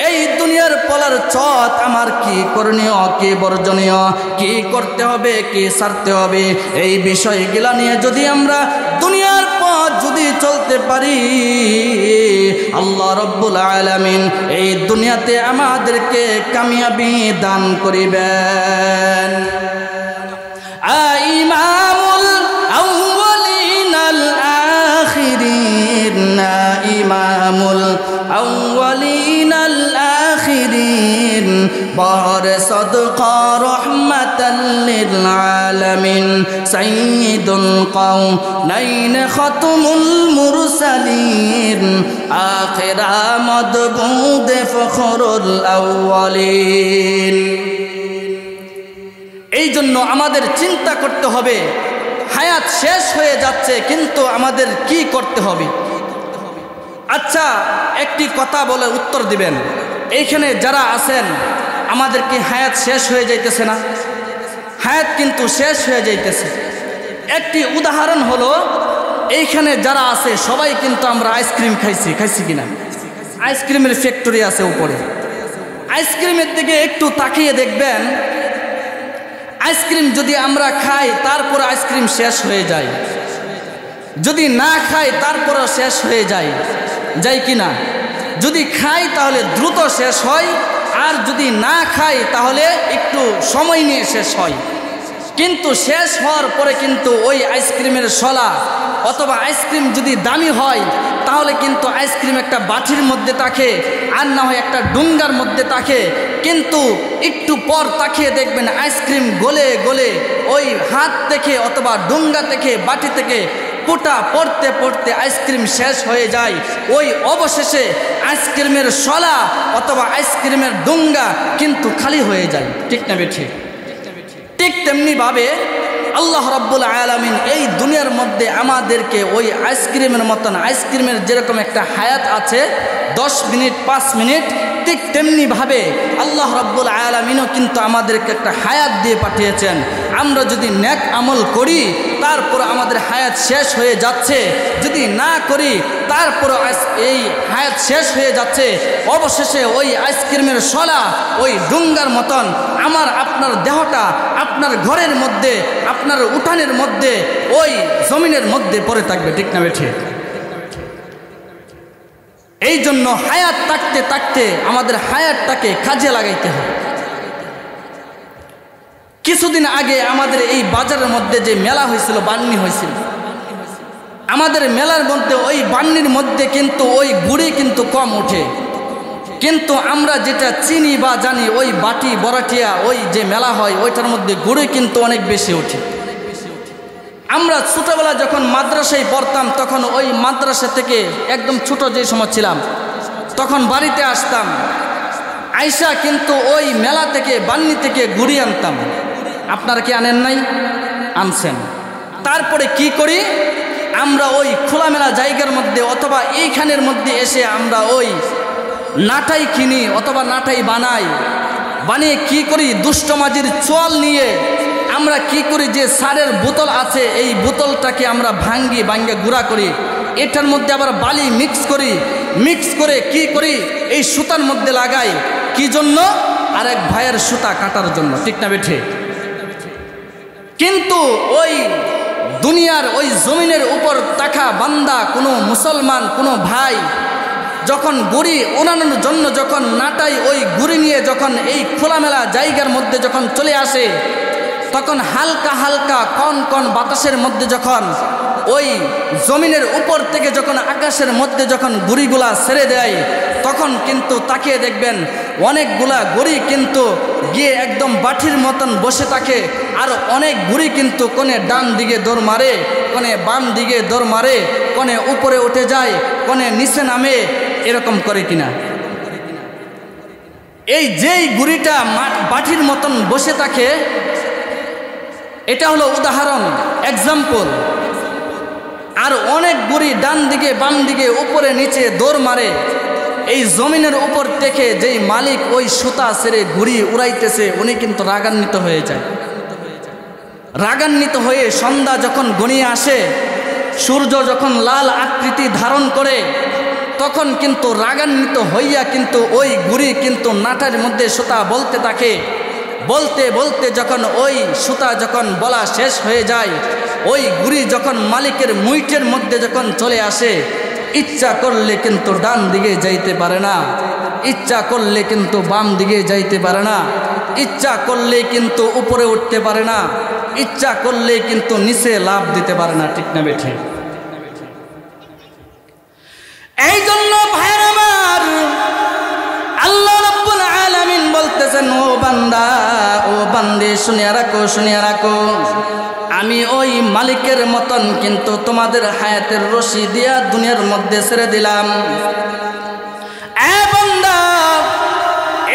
এই দুনিয়ার পলার ছট আমার কি করণীয়, কি বর্জনীয়, কি করতে হবে, কি ছাড়তে হবে। এই বিষয়গুলা নিয়ে যদি আমরা দুনিয়ার পথ যদি চলতে পারি, আল্লাহ রাব্বুল আলামিন এই দুনিয়াতে আমাদেরকে কামিয়াবি দান করিবেন। ইমামুল আউয়ালিন আল আখিরিন, ইমামুল আউয়ালিন আল আখিরিন, বহর সদকা রহমাতাল লিল আলামিন, সাইয়্যিদুল কাউনাইন খাতমুল মুরসালিন, আখিরা মাদবুদ ফখরুল আউয়ালিন। এই জন্য আমাদের চিন্তা করতে হবে, হায়াত শেষ হয়ে যাচ্ছে, কিন্তু আমাদের কি করতে হবে। আচ্ছা, একটি কথা বলে উত্তর দিবেন, এইখানে যারা আছেন আমাদের কি হায়াত শেষ হয়ে যাইতেছে না? হায়াত কিন্তু শেষ হয়ে যাইতেছে। একটি উদাহরণ হলো, এইখানে যারা আছে সবাই কিন্তু আমরা আইসক্রিম খাইছি কিনা? আইসক্রিমের ফ্যাক্টরি আছে উপরে, আইসক্রিমের দিকে একটু তাকিয়ে দেখবেন, আইসক্রিম যদি আমরা খাই তারপর আইসক্রিম শেষ হয়ে যায়, যদি না খাই তারপরও শেষ হয়ে যায় কি না? যদি খাই তাহলে দ্রুত শেষ হয়, আর যদি না খাই তাহলে একটু সময় নিয়ে শেষ হয়। কিন্তু শেষ হওয়ার পরে কিন্তু ওই আইসক্রিমের শলা অথবা আইসক্রিম যদি দামি হয় তাহলে কিন্তু আইসক্রিম একটা বাটির মধ্যে থাকে, আর না হয় একটা ডুঙ্গার মধ্যে থাকে, কিন্তু একটু পর তাকিয়ে দেখবেন আইসক্রিম গলে গলে ওই হাত থেকে অথবা ডুঙ্গা থেকে বাটি থেকে পোটা পড়তে পড়তে আইসক্রিম শেষ হয়ে যায়। ওই অবশেষে আইসক্রিমের শলা অথবা আইসক্রিমের ডুঙ্গা কিন্তু খালি হয়ে যায়, ঠিক না বেঠিক? ঠিক তেমনিভাবে আল্লাহ রাব্বুল আলামিন এই দুনিয়ার মধ্যে আমাদেরকে ওই আইসক্রিমের মতন, আইসক্রিমের যেরকম একটা হায়াত আছে 10 মিনিট 5 মিনিট, ঠিক তেমনিভাবে আল্লাহ রাব্বুল আলামিনও কিন্তু আমাদেরকে একটা হায়াত দিয়ে পাঠিয়েছেন। আমরা যদি নেক আমল করি তারপর আমাদের হায়াত শেষ হয়ে যাচ্ছে, যদি না করি তারপর এই হায়াত শেষ হয়ে যাচ্ছে। অবশেষে ওই আইসক্রিমের শলা ওই ডুঙ্গার মতন আমার আপনার দেহটা আপনার ঘরের মধ্যে, আপনার উঠানের মধ্যে, ওই জমিনের মধ্যে পড়ে থাকবে, ঠিক না বেঠিক? এই জন্য হায়াত থাকতে থাকতে আমাদের হায়াতটাকে কাজে লাগাইতে হবে। কিছুদিন আগে আমাদের এই বাজারের মধ্যে যে মেলা হয়েছিল, বান্নি হয়েছিল, আমাদের মেলার মধ্যে ওই বান্নির মধ্যে কিন্তু ওই গুড়ি কিন্তু কম ওঠে, কিন্তু আমরা যেটা চিনি বা জানি ওই বাটি বরাটিয়া ওই যে মেলা হয় ওইটার মধ্যে গুড়ি কিন্তু অনেক বেশি ওঠে। আমরা ছোটবেলা যখন মাদ্রাসায় পড়তাম তখন ওই মাদ্রাসা থেকে একদম ছোট যে সময় ছিলাম তখন বাড়িতে আসতাম, আইসা কিন্তু ওই মেলা থেকে বান্নি থেকে গুড়ি আনতাম। আপনারা কি আনেন নাই? আনছেন। তারপরে কি করি আমরা, ওই খোলামেলা জায়গার মধ্যে অথবা এইখানের মধ্যে এসে আমরা ওই নাটাই কিনি অথবা নাটাই বানিয়ে কি করি, দুষ্টমাজির চল নিয়ে আমরা কি করি, যে সারের বোতল আছে এই বোতলটাকে আমরা ভাঙ্গি গুঁড়া করি, এটার মধ্যে আবার বালি মিক্স করে কি করি, এই সুতার মধ্যে লাগাই। কি জন্য? আরেক ভাইয়ের সুতা কাটার জন্য, ঠিক না বেঠে? কিন্তু ওই দুনিয়ার ওই জমিনের উপর থাকা বান্দা, কোনো মুসলমান কোনো ভাই যখন গুড়ি ওড়ানোর জন্য যখন নাটাই ওই গুড়ি নিয়ে যখন এই খোলামেলা জায়গার মধ্যে যখন চলে আসে, তখন হালকা হালকা কন কন বাতাসের মধ্যে যখন ওই জমিনের উপর থেকে যখন আকাশের মধ্যে যখন গুড়িগুলা ছেড়ে দেয়, তখন কিন্তু তাকিয়ে দেখবেন অনেকগুলা গুড়ি কিন্তু গিয়ে একদম বাঠির মতন বসে থাকে, আর অনেক গুড়ি কিন্তু কোণে ডান দিকে দৌড় মারে, কোণে বাম দিকে দৌড় মারে, কোণে উপরে উঠে যায়, কোণে নিচে নামে, এরকম করে কিনা? এই যেই গুড়িটা বাঠির মতন বসে থাকে, এটা হলো উদাহরণ, এক্সাম্পল। আর অনেক গুড়ি ডান দিকে বাম দিকে উপরে নিচে দৌড় মারে। এই জমিনের উপর থেকে যেই মালিক ওই সুতা ছেড়ে গুড়ি উড়াইতেছে, উনি কিন্তু রাগান্বিত হয়ে যায়। রাগান্বিত হয়ে সন্ধ্যা যখন ঘনিয়ে আসে, সূর্য যখন লাল আকৃতি ধারণ করে, তখন কিন্তু রাগান্বিত হইয়া কিন্তু ওই গুড়ি কিন্তু নাটার মধ্যে সুতা বলতে থাকে। বলতে বলতে যখন ওই সুতা যখন বলা শেষ হয়ে যায়, ওই গুড়ি যখন মালিকের মুইটের মধ্যে যখন চলে আসে, ইচ্ছা করলে কিন্তু ডান দিকে যাইতে পারে না, ইচ্ছা করলে কিন্তু বাম দিকে যাইতে পারে না, ইচ্ছা করলে কিন্তু উপরে উঠতে পারে না, ইচ্ছা করলে কিন্তু নিচে লাভ দিতে পারে না। ঠিক না বেঠে? এই জন্য ভাইয়ের আমার, আল্লাহ রাব্বুল আলামিন বলতেছেন, ও বান্দা, ও বান্দে, শুনিয়া রাখো, শুনিয়া রাখো, আমি ওই মালিকের মতন কিন্তু তোমাদের হায়াতের রশি দিয়া দুনিয়ার মধ্যে ছেড়ে দিলাম। এ বান্দা,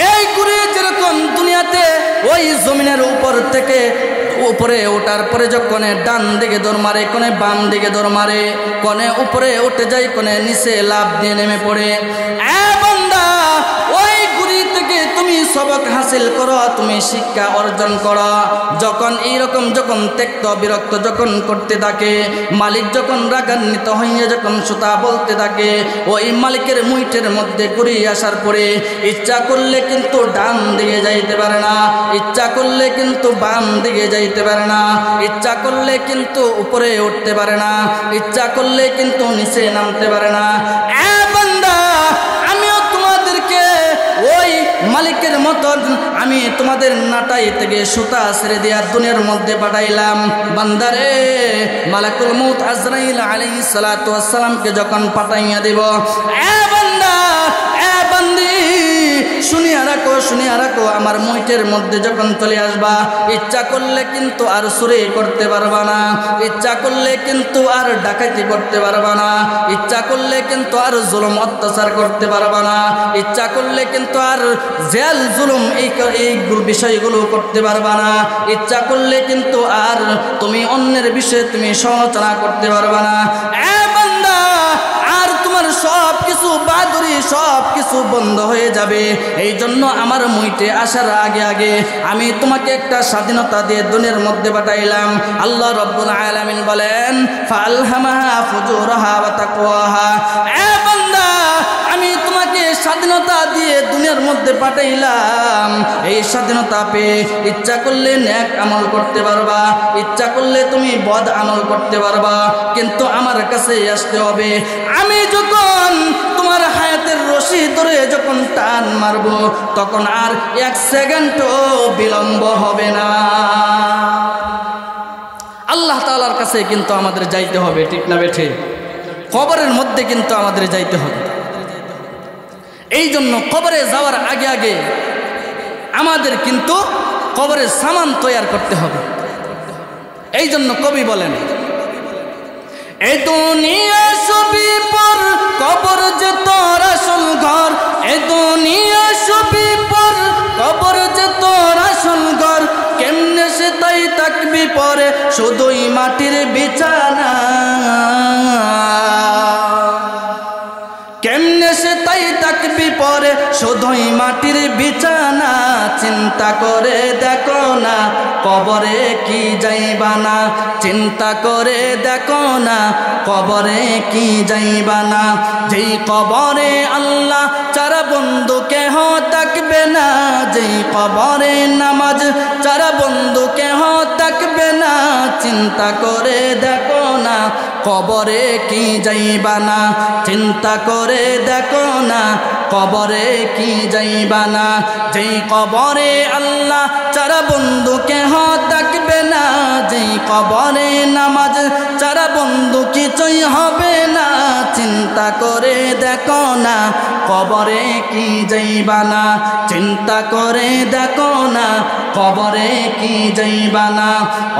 এই গুড়ি যেরকম দুনিয়াতে ওই জমিনের উপর থেকে উপরে ওঠার পরে যখন ডান দিকে দৌড় মারে, কোনে বাম দিকে দৌড় মারে, কোনে উপরে উঠে যায়, কোনে নিচে লাভ দিয়ে নেমে পড়ে। এ বান্দা, ওই গুড়ি থেকে তুমি সবক হাসিল করো, তুমি শিক্ষা অর্জন করো। যখন এইরকম যখন ত্যক্ত বিরক্ত যখন করতে থাকে, মালিক যখন রাগান্বিত হইয়া যখন সুতা বলতে থাকে, ওই মালিকের মুইটের মধ্যে গুড়ি আসার পরে ইচ্ছা করলে কিন্তু ডান দিকে যাইতে পারে না, ইচ্ছা করলে কিন্তু বাম দিকে যাইতে পারে না, ইচ্ছা করলে কিন্তু উপরে উঠতে পারে না, ইচ্ছা করলে কিন্তু নিচে নামতে পারে না। এ বান্দা, আমিও তোমাদেরকে ওই মালিকের মতন আমি তোমাদের নাটাই থেকে সুতা ছেড়ে দিয়া দুনিয়ার মধ্যে পাঠাইলাম। বান্দারে, মালাকুল মউত আজরাইল আলাইহিস সালাতু ওয়াস সালামকে যখন পাঠাইয়া দেব, এ বান্দা, এ বান্দি, শুনিয়া রাখো, শুনিয়া রাখো, আমার মুইটের মধ্যে যখন চলে আসবা, ইচ্ছা করলে কিন্তু আর চুরি করতে পারবা না, ইচ্ছা করলে কিন্তু আর ডাকাতি করতে পারবা না, ইচ্ছা করলে কিন্তু আর জুলুম অত্যাচার করতে পারবা না, ইচ্ছা করলে কিন্তু আর জেল জুলুম এই বিষয়গুলো করতে পারবা না, ইচ্ছা করলে কিন্তু আর তুমি অন্যের বিষয়ে তুমি সমালোচনা করতে পারবা না। এ বান্দা, আর তোমার সব কিছু বাদুরি সব কিছু বন্ধ হয়ে যাবে। এই জন্য আমার মুইটে আসার আগে আগে আমি তোমাকে একটা স্বাধীনতা দিয়ে দুনিয়ার মধ্যে পাঠাইলাম। আল্লাহ রাব্বুল আলামিন বলেন, ফাআলহামাহা ফুজুরাহা ওয়া তাকওয়াহা। এ বান্দা, আমি তোমাকে স্বাধীনতা দিয়ে দুনিয়ার মধ্যে পাঠাইলাম। এই স্বাধীনতা পেয়ে ইচ্ছা করলে নেক আমল করতে পারবা, ইচ্ছা করলে তুমি বদ আমল করতে পারবা, কিন্তু আমার কাছে আসতে হবে। আমি যখন তোমার হায়াতের রশি ধরে যখন টান মারব, তখন আর এক সেকেন্ডও বিলম্ব হবে না। আল্লাহ তাআলার কাছে কিন্তু আমাদের যাইতে হবে। ঠিক না বেঠে? কবরের মধ্যে কিন্তু আমাদের যাইতে হবে। এই জন্য কবরে যাওয়ার আগে আগে আমাদের কিন্তু কবরের সামান তৈয়ার করতে হবে। এই জন্য কবি বলেন, এই দুনিয়া সবই পর, কবর যে তোর আসল ঘর। এই দুনিয়া সবই পর, কবর যে তোর আসল ঘর। কেমনে সে তাই থাকবি পরে, শুধুই মাটির বিছানা। কেমনে সে তাই থাকবি পরে, শুধুই মাটির বিছানা। চিন্তা করে দেখো না, কবরে কি যাইবা না। চিন্তা করে দেখো না, কবরে কি যাইবা না। যেই কবরে আল্লাহ ছাড়া বন্ধু কেহ থাকবে না। যেই কবরে নামাজ ছাড়া বন্ধু কেহ থাকবে না। চিন্তা করে দেখো না কবরে কি যাইবা না, চিন্তা করে দেখো না কবরে কি যাইবা না। যেই কবরে আল্লাহ ছাড়া বন্ধু কেহ থাকবে না, যেই কবরে নামাজ ছাড়া বন্ধু কিছুই হবে না। চিন্তা করে দেখো না কবরে কি যাইবা না, চিন্তা করে দেখো না কবরে কি যাইবা না।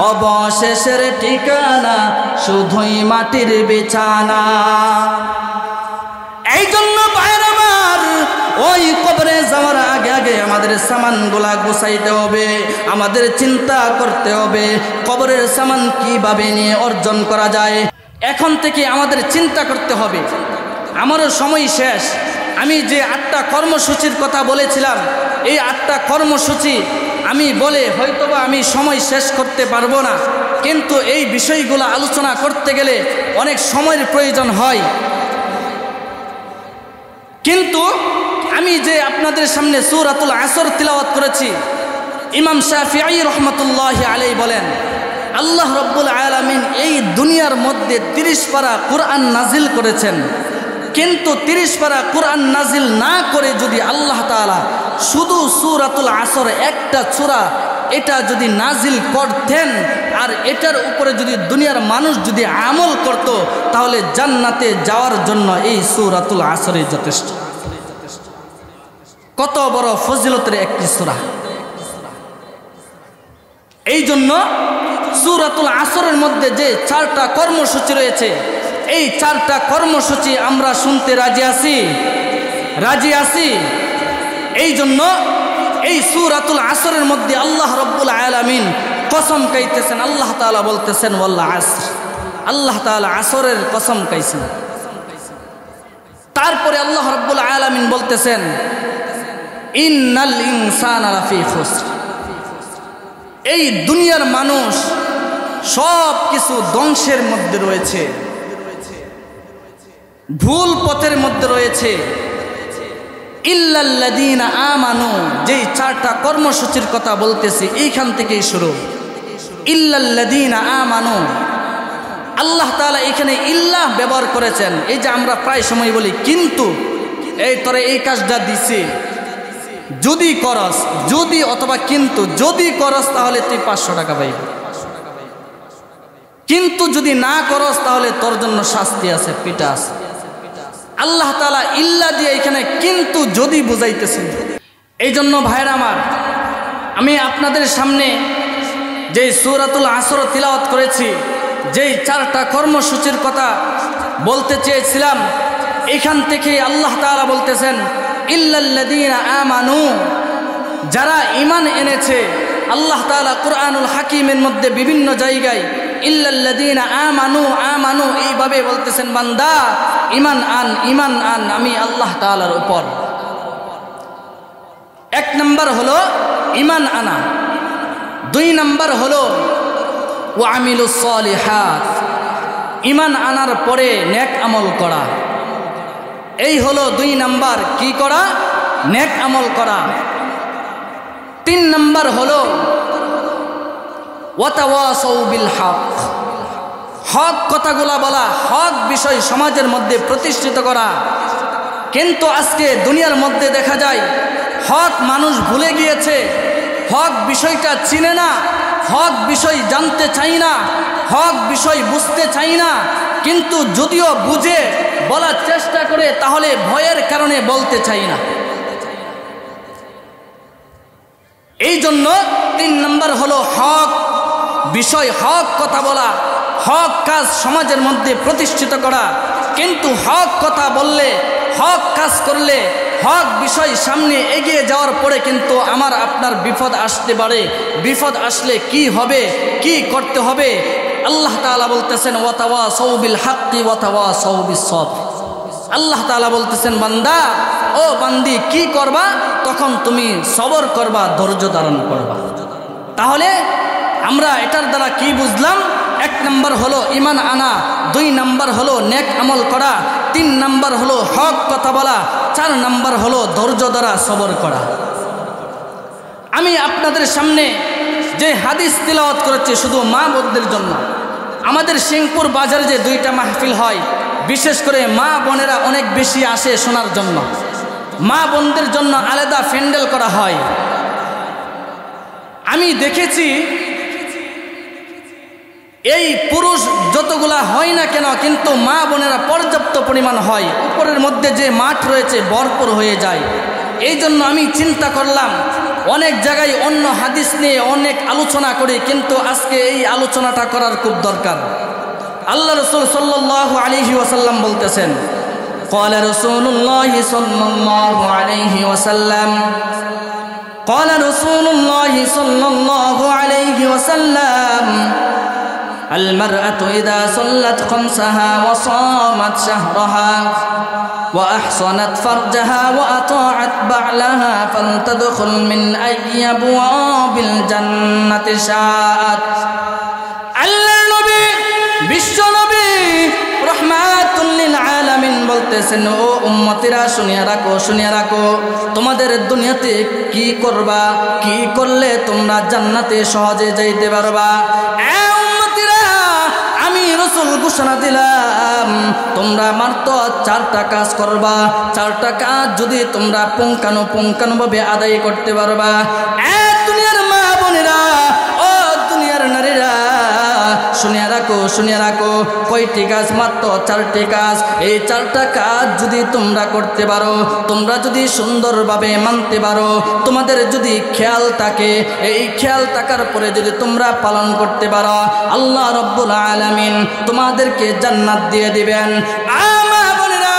অবশেষের ঠিকানা শুধুই মাটির বিছানা। এই জন্য ভাইরা আমার, ওই কবরে যাওয়ার আগে আগে আমাদের সামানগুলা গুছাইতে হবে, আমাদের চিন্তা করতে হবে কবরের সামান কিভাবে নিয়ে অর্জন করা যায়। এখন থেকে আমাদের চিন্তা করতে হবে। আমারও সময় শেষ। আমি যে 8টা কর্মসূচির কথা বলেছিলাম, এই 8টা কর্মসূচি আমি বলে হয়তোবা আমি সময় শেষ করতে পারবো না, কিন্তু এই বিষয়গুলো আলোচনা করতে গেলে অনেক সময়ের প্রয়োজন হয়। কিন্তু আমি যে আপনাদের সামনে সূরাতুল আসর তিলাওয়াত করেছি, ইমাম শাফিঈ রহমতুল্লাহি আলাইহি বলেন, আল্লাহ রব্বুল আলামিন এই দুনিয়ার মধ্যে 30 পারা কোরআন নাজিল করেছেন, কিন্তু 30 পারা কোরআন নাজিল না করে যদি আল্লাহ তাআলা শুধু সূরাতুল আসর একটা সূরা এটা যদি নাজিল করতেন আর এটার উপরে যদি দুনিয়ার মানুষ যদি আমল করত, তাহলে জান্নাতে যাওয়ার জন্য এই সূরাতুল আসরই যথেষ্ট। কত বড় ফজিলতের একটি সূরা। এই জন্য সূরাতুল আসরের মধ্যে যে 4টা কর্মসূচি রয়েছে, এই 4টা কর্মসূচি আমরা শুনতে রাজি আছি। এই জন্য এই সূরাতুল আসরের মধ্যে আল্লাহ রব্বুল আলামিন কসম খাইতেছেন। আল্লাহ তাআলা বলতেছেন ওয়াল আসর, আল্লাহ তাআলা আসরের কসম খাইছেন। তারপরে আল্লাহ রব্বুল আলামিন বলতেছেন ইন্নাল ইনসানা লাফি খুসর, এই দুনিয়ার মানুষ সব কিছু ধ্বংসের মধ্যে রয়েছে, ভুল পথের মধ্যে রয়েছে। ইল্লাল্লাযীনা আমানু, যেই 4টা কর্মসূচির কথা বলতেছি এইখান থেকেই শুরু। ইল্লাল্লাযীনা আমানু, আল্লাহ তাআলা এখানে ইল্লাহ ব্যবহার করেছেন। এই যে আমরা প্রায় সময় বলি কিন্তু, এই তোরে এই কাজটা দিছি, যদি করস, যদি অথবা কিন্তু যদি করস তাহলে তুই 500 টাকা পাইবি, কিন্তু যদি না করস তাহলে তোর জন্য শাস্তি আছে, পিটা আছে। আল্লাহ তাআলা ইল্লা দিয়ে এখানে কিন্তু যদি বুঝাইতেছেন। এই জন্য ভাইরা আমার, আমি আপনাদের সামনে যেই সূরাতুল আসর তিলাওয়াত করেছি, যেই 4টা কর্মসূচির কথা বলতে চেয়েছিলাম, এখান থেকে আল্লাহ তাআলা বলতেছেন ইল্লাল্লাযীনা আমানু, যারা ঈমান এনেছে। আল্লাহ তাআলা কুরআনুল হাকিমের মধ্যে বিভিন্ন জায়গায় ইল্লাল্লাযীনা আমানু আমানু এইভাবে বলতেছেন, বান্দা ঈমান আন আমি আল্লাহ তাআলার উপর। 1 নম্বর হলো ঈমান আনা, 2 নম্বর হলো ওয়া আমিলুস সলিহাত, ঈমান আনার পরে নেক আমল করা। এই হলো 2 নম্বর, কি করা? নেক আমল করা। 3 নম্বর হলো ওয়াতাওয়াসাউ বিল হক, হক কথাগুলা বলা, হক বিষয় সমাজের মধ্যে প্রতিষ্ঠিত করা। কিন্তু আজকে দুনিয়ার মধ্যে দেখা যায় হক মানুষ ভুলে গিয়েছে, হক বিষয়টা চিনে না, হক বিষয় জানতে চাই না, হক বিষয় বুঝতে চাই না। কিন্তু যদিও বুঝে বলার চেষ্টা করে তাহলে ভয়ের কারণে বলতে চাই না। এই জন্য 3 নম্বর হলো হক বিষয়, হক কথা বলা, হক কাজ সমাজের মধ্যে প্রতিষ্ঠিত করা। কিন্তু হক কথা বললে, হক কাজ করলে, হক বিষয় সামনে এগিয়ে যাওয়ার পরে কিন্তু আমার আপনার বিপদ আসতে পারে। বিপদ আসলে কি হবে, কি করতে হবে? আল্লাহ তাআলা বলতেছেন ওয়াতাওয়াসাউ বিল হাক্কি ওয়াতাওয়াসাউ বিস সবর। আল্লাহ তাআলা বলতেছেন বান্দা, ও বান্দি, কি করবা? তখন তুমি সবর করবা, ধৈর্য ধারণ করবা। তাহলে আমরা এটার দ্বারা কি বুঝলাম? 1 নম্বর হলো ঈমান আনা, 2 নম্বর হলো নেক আমল করা, 3 নম্বর হলো হক কথা বলা, 4 নম্বর হলো ধৈর্য দ্বারা সবর করা। আমি আপনাদের সামনে যে হাদিস তিলাওয়াত করেছি শুধু মা বোনদের জন্য। আমাদের সিংপুর বাজারে যে 2টা মাহফিল হয়, বিশেষ করে মা বোনেরা অনেক বেশি আসে শোনার জন্য। মা বোনদের জন্য আলাদা প্যান্ডেল করা হয়। আমি দেখেছি এই পুরুষ যতগুলা হয় না কেন, কিন্তু মা বোনেরা পর্যাপ্ত পরিমাণ হয়। উপরের মধ্যে যে মাঠ রয়েছে ভরপুর হয়ে যায়। এই জন্য আমি চিন্তা করলাম, অনেক জায়গায় অন্য হাদিস নিয়ে অনেক আলোচনা করি, কিন্তু আজকে এই আলোচনাটা করার খুব দরকার। আল্লাহ রাসূল সাল্লাল্লাহু আলাইহি ওয়াসাল্লাম বলতেছেন, قال رسول الله صلى الله عليه وسلم قال رسول الله صلى الله عليه وسلم المرأة إذا صلت خمسها وصامت شهرها وأحصنت فرجها وأطاعت بعلها فلتدخل من أي أبواب الجنة شاءت। আল্লাহ নবী বিশ্ব নবী রহমাতুল লিল আলামিন বলতেছেন, ও উম্মতিরা শুনিয়া রাখো, শুনিয়া রাখো, তোমাদের দুনিয়াতে কি করবা, কি করলে তোমরা জান্নাতে সহজে যাইতে পারবা। আমি রাসূল ঘোষণা দিলাম, তোমরা মাত্র 4টা কাজ করবা। 4টা কাজ যদি তোমরা পুঙ্খানুপুঙ্খানুভাবে আদায় করতে পারবা, দুনিয়ার মা বোনেরা, ও দুনিয়ার নারীরা, শুনিয়া রাখো, শুনিয়া রাখো, কয়টি কাজ? মাত্র 4টি কাজ। এই 4টা কাজ যদি তোমরা করতে পারো, তোমরা যদি সুন্দরভাবে মানতে পারো, তোমাদের যদি খেয়াল থাকে, এই খেয়াল থাকার পরে যদি তোমরা পালন করতে পারো, আল্লাহ রাব্বুল আলামিন তোমাদেরকে জান্নাত দিয়ে দিবেন। মা বোনেরা,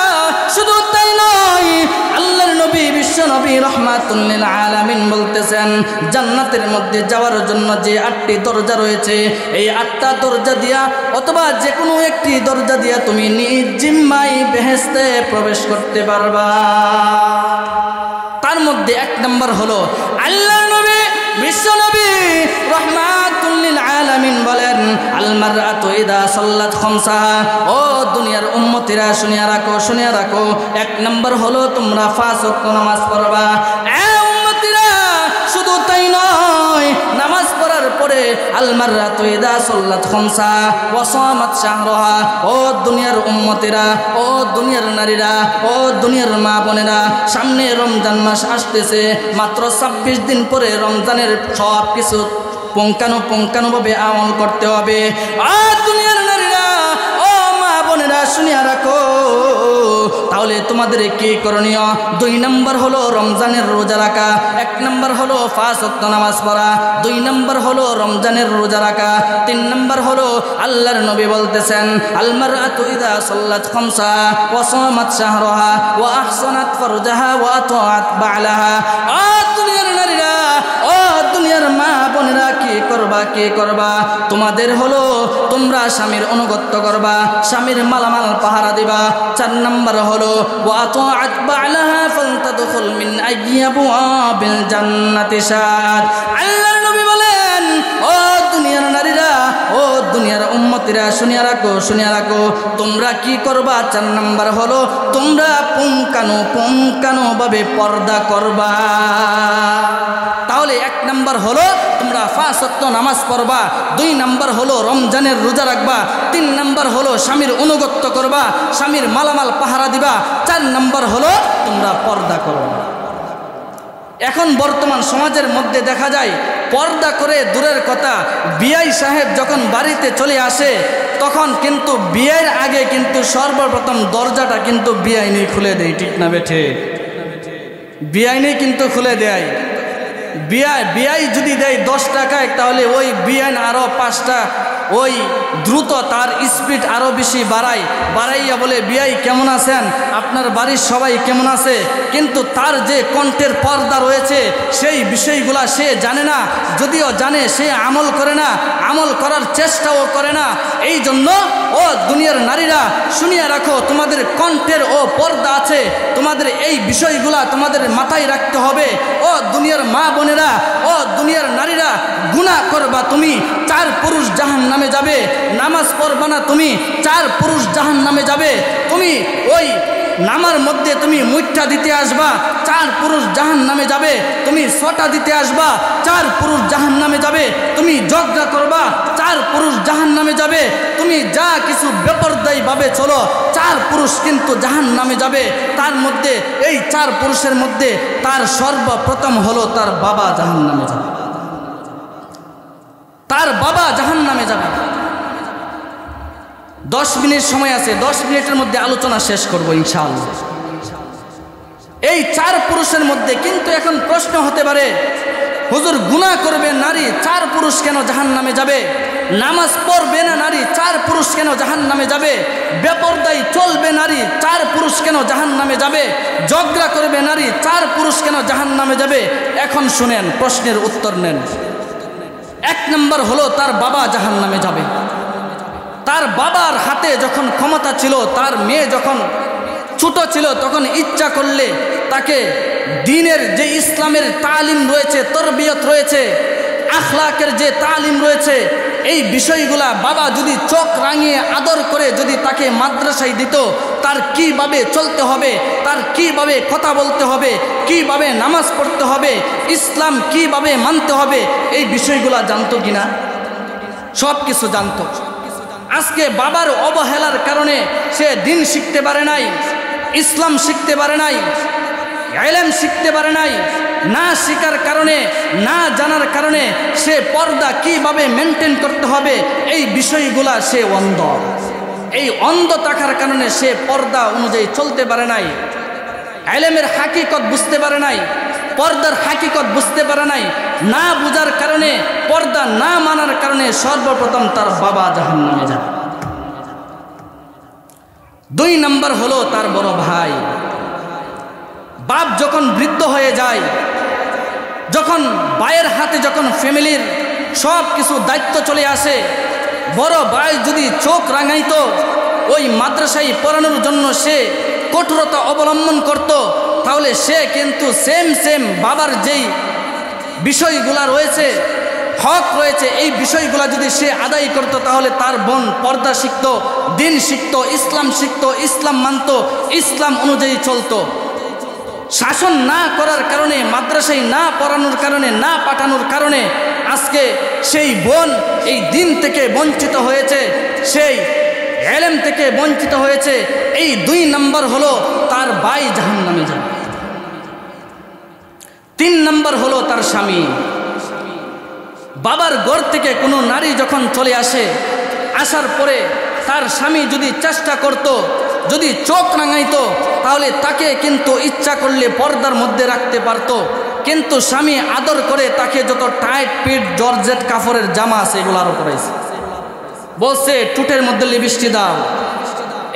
শুধু তাই নয়, আল্লাহর নবী বিশ্ব নবী রহমাতুল লিল আলামিন বলতেছেন, জান্নাতের মধ্যে যাওয়ার জন্য যে 8টি দরজা রয়েছে, এই 8টা দরজা দিয়া অথবা যে কোনো একটি দরজা দিয়া তুমি নিজ জিম্মায় বেহেশতে প্রবেশ করতে পারবা। তার মধ্যে 1 নম্বর হলো, আল্লাহর নবী বিশ্ব নবী রহমাতুল লিল আলামিন বলেন, আল মারআতু ইদা সাল্লাত খামসাহা, ও দুনিয়ার উম্মতিরা শুনিয়া রাখো, শুনিয়া রাখো, 1 নম্বর হলো তোমরা 5 ওয়াক্ত নামাজ পড়বা। উম্মতিরা, শুধু তাই নয়, নামাজ পড়ার পরে আল মারআতু ইদা সাল্লাত খামসা ওয়া সামাত শাহরাহা, ও দুনিয়ার উম্মতিরা, ও দুনিয়ার নারীরা, ও দুনিয়ার মা বোনেরা, সামনে রমজান মাস আসতেছে। মাত্র 26 দিন পরে রমজানের সব কিছু পুঙ্খানুপুঙ্খানুভাবে আমল করতে হবে। দুনিয়ার নারীরা, ও মা বোনেরা, শুনিয়া রাখো, তাহলে তোমাদের কি করণীয়? 2 নম্বর হলো রমজানের রোজা রাখা। 1 নম্বর হলো 5 ওয়াক্ত নামাজ পড়া, 2 নম্বর হলো রমজানের রোজা রাখা, 3 নম্বর হলো আল্লাহর নবী বলতেছেন, আল মারআতু ইযা সাল্লাত খামসা ওয়া সামাত শাহরাহা ওয়া আহসানাত ফারজাহা ওয়া আতাআত বা'লাহা। দুনিয়ার নারীরা, ও দুনিয়ার মা বোনেরা, কি করবা, কি করবা? তোমাদের হলো তোমরা স্বামীর অনুগত্য করবা, স্বামীর মালামাল পাহারা দিবা। 4 নম্বর হলো ওয়া আতাআত বা'লাহা ফালতাদখুল মিন আইয়ি আবওয়াবিল জান্নাতি শাআত। আল্লাহর নবী বলেন, ও দুনিয়ার নারীরা, ও দুনিয়ার উম্মতিরা, শুনিয়া রাখো, শুনিয়া রাখো, তোমরা কি করবা? 4 নম্বর হলো তোমরা পুঙ্খানুপুঙ্খানুভাবে পর্দা করবা। তাহলে 1 নম্বর হলো তোমরা 5 ওয়াক্ত নামাজ পড়বা, 2 নম্বর হলো রমজানের রোজা রাখবা, 3 নম্বর হলো স্বামীর অনুগত্য করবা, স্বামীর মালামাল পাহারা দিবা, 4 নম্বর হলো তোমরা পর্দা করবা। এখন বর্তমান সমাজের মধ্যে দেখা যায়, পর্দা করে দূরের কথা, বিআই সাহেব যখন বাড়িতে চলে আসে, তখন কিন্তু বিয়ের আগে কিন্তু সর্বপ্রথম দরজাটা কিন্তু বিআইনি খুলে দেয়। ঠিক না বেঠে? বিআইনি কিন্তু খুলে দেয়। বিআই যদি দেয় 10 টাকায়, তাহলে ওই বিআইন আরও 5টা ওই দ্রুত তার স্পিড আরও বেশি বাড়াইয়া বলে, বিআই কেমন আছেন, আপনার বাড়ির সবাই কেমন আছে? কিন্তু তার যে কণ্ঠের পর্দা রয়েছে, সেই বিষয়গুলা সে জানে না। যদিও জানে, সে আমল করে না, আমল করার চেষ্টাও করে না। এই জন্য ও দুনিয়ার নারীরা, শুনিয়া রাখো, তোমাদের কণ্ঠের ও পর্দা আছে, তোমাদের এই বিষয়গুলা তোমাদের মাথায় রাখতে হবে। ও দুনিয়ার মা বোনেরা, ও দুনিয়ার নারীরা, গুনাহ করবা তুমি, 4 পুরুষ জাহান্নামে যাবে। নামাজ পড়বা না তুমি, 4 পুরুষ জাহান্নামে যাবে। তুমি ওই নামার মধ্যে তুমি মুঠটা দিতে আসবা, 4 পুরুষ জাহান্নামে যাবে। তুমি 6টা দিতে আসবা, 4 পুরুষ জাহান্নামে যাবে। তুমি ঝগড়া করবা, 4 পুরুষ জাহান্নামে যাবে। তুমি যা কিছু বেপরদায়ীভাবে চলো, 4 পুরুষ কিন্তু জাহান্নামে যাবে। তার মধ্যে এই 4 পুরুষের মধ্যে তার সর্বপ্রথম হলো তার বাবা জাহান্নামে যাবে। তার বাবা জাহান্নামে যাবে। 10 মিনিট সময় আছে, 10 মিনিটের মধ্যে আলোচনা শেষ করব ইনশাআল্লাহ। এই 4 পুরুষের মধ্যে কিন্তু এখন প্রশ্ন হতে পারে, হুজুর গুনাহ করবে নারী, 4 পুরুষ কেন জাহান্নামে যাবে? নামাজ পড়বে না নারী, 4 পুরুষ কেন জাহান্নামে যাবে? বেপরদাই চলবে নারী, 4 পুরুষ কেন জাহান্নামে যাবে? ঝগড়া করবে নারী, 4 পুরুষ কেন জাহান্নামে যাবে? এখন শুনেন, প্রশ্নের উত্তর নেন। 1 নম্বর হলো তার বাবা জাহান্নামে যাবে। তার বাবার হাতে যখন ক্ষমতা ছিল, তার মেয়ে যখন ছোট ছিল, তখন ইচ্ছা করলে তাকে দ্বীনের যে ইসলামের তালিম রয়েছে, তরবিয়ত রয়েছে, আখলাকের যে তালিম রয়েছে, এই বিষয়গুলা বাবা যদি চোখ রাঙিয়ে আদর করে যদি তাকে মাদ্রাসায় দিত, তার কিভাবে চলতে হবে, তার কিভাবে কথা বলতে হবে, কিভাবে নামাজ পড়তে হবে, ইসলাম কিভাবে মানতে হবে, এই বিষয়গুলা জানতো কিনা? সব কিছু জানতো। আজকে বাবার অবহেলার কারণে সে দিন শিখতে পারে নাই, ইসলাম শিখতে পারে নাই, ইলম শিখতে পারে নাই। না শিখার কারণে, না জানার কারণে সে পর্দা কিভাবে মেনটেন করতে হবে, এই বিষয়গুলা সে অন্ধ। এই অন্ধ থাকার কারণে সে পর্দা অনুযায়ী চলতে পারে নাই, ইলমের হাকিকত বুঝতে পারে নাই, পর্দার হাকিকত বুঝতে পারে নাই। না বুঝার কারণে, পর্দা না মানার কারণে সর্বপ্রথম তার বাবা জাহান্নামে যায়। 2 নম্বর হলো তার বড় ভাই। বাপ যখন বৃদ্ধ হয়ে যায়, যখন ভাইয়ের হাতে যখন ফ্যামিলির সব কিছু দায়িত্ব চলে আসে, বড় ভাই যদি চোখ রাঙাইতো, ওই মাদ্রাসায় পড়ানোর জন্য সে কঠোরতা অবলম্বন করত, তাহলে সে কিন্তু সেম বাবার যেই বিষয়গুলা রয়েছে, হক রয়েছে, এই বিষয়গুলা যদি সে আদায় করত, তাহলে তার বোন পর্দা শিখত, দিন শিখত, ইসলাম শিখত, ইসলাম মানত, ইসলাম অনুযায়ী চলত। শাসন না করার কারণে, মাদ্রাসায় না পড়ানোর কারণে, না পাঠানোর কারণে আজকে সেই বোন এই দিন থেকে বঞ্চিত হয়েছে, সেই ইলম থেকে বঞ্চিত হয়েছে। এই 2 নম্বর হলো তার ভাই জাহান্নামে যাবে। 3 নম্বর হলো তার স্বামী। বাবার ঘর থেকে কোনো নারী যখন চলে আসে, আসার পরে তার স্বামী যদি চেষ্টা করত, যদি চোখ রাঙাইতো, তাহলে তাকে কিন্তু ইচ্ছা করলে পর্দার মধ্যে রাখতে পারত। কিন্তু স্বামী আদর করে তাকে যত টাইট পিট জর্জেট কাপড়ের জামা আছে এগুলো আরো পরাইছে, বলছে টুটের মধ্যে লিপস্টিক দাও,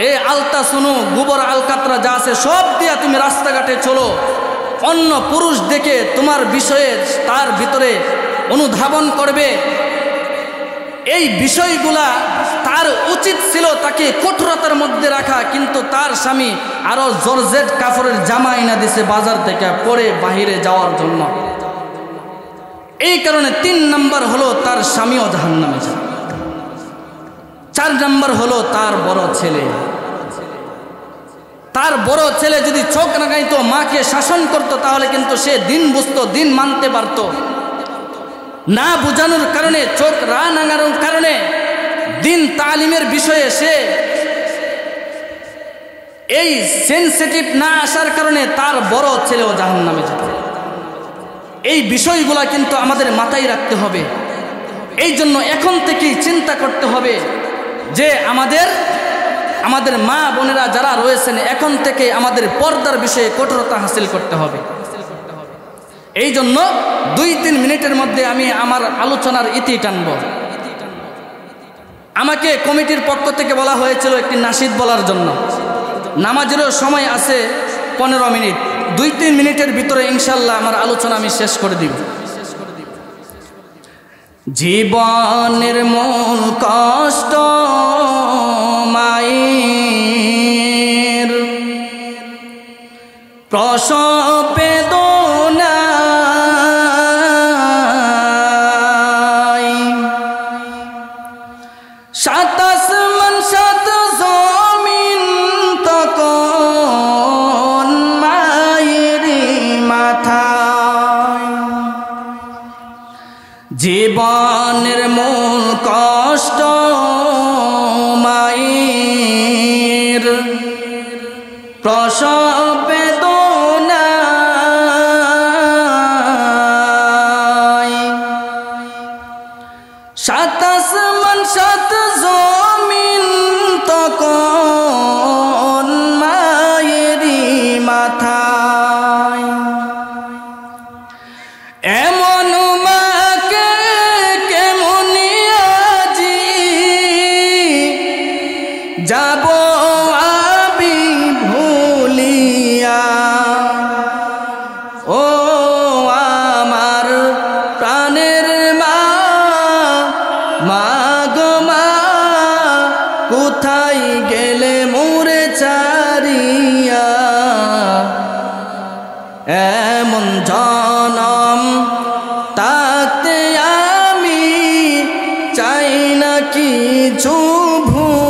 এই আলতা শুনো, গোবর আলকাতরা যা আছে সব দিয়া তুমি রাস্তাঘাটে চলো। অন্য পুরুষ দেখে তোমার বিষয়ে তার ভিতরে অনুধাবন করবে। এই বিষয়গুলা তার উচিত ছিল তাকে কঠোরতার মধ্যে রাখা, কিন্তু তার স্বামী আরো জর্জেট কাপড়ের জামা এনে দিছে বাজার থেকে পরে বাহিরে যাওয়ার জন্য। এই কারণে 3 নম্বর হলো তার স্বামীও জাহান্নামে যাবে। 4 নম্বর হলো তার বড় ছেলে। তার বড় ছেলে যদি চোখ রাঙাইতো, মাকে শাসন করত, তাহলে কিন্তু সে দিন বুঝতো, দিন মানতে পারত। না বুঝানোর কারণে, চোখ রাঙানোর কারণে, দিন তালিমের বিষয়ে সে এই সেনসিটিভ না আসার কারণে তার বড় ছেলেও জাহান্নামে যাবে। এই বিষয়গুলা কিন্তু আমাদের মাথায় রাখতে হবে। এই জন্য এখন থেকেই চিন্তা করতে হবে যে আমাদের মা বোনেরা যারা রয়েছেন, এখন থেকে আমাদের পর্দার বিষয়ে কঠোরতা হাসিল করতে হবে। এই জন্য 2-3 মিনিটের মধ্যে আমি আমার আলোচনার ইতি টানব। আমাকে কমিটির পক্ষ থেকে বলা হয়েছিল একটি নাশিদ বলার জন্য। নামাজেরও সময় আছে 15 মিনিট, 2-3 মিনিটের ভিতরে ইনশাল্লাহ আমার আলোচনা আমি শেষ করে দিব। জীবনের মূল কষ্ট মায়ের, প্রসব বেদনায়, 7 আসমান 7 জমিন তখন জীবনের মূল কষ্ট মায়ের প্রসব বেদনায় সাত আসমান সাত জমিন তখন মায়েরই মাথায় এমন মাকে কেমনি আজি যাব আমি ভুলিয়া ও আমার প্রাণের মা মা গো মা কোথায় গেলে মোরে চারিয়া এমন জনম তাতে আমি চাই না কিছু ভুল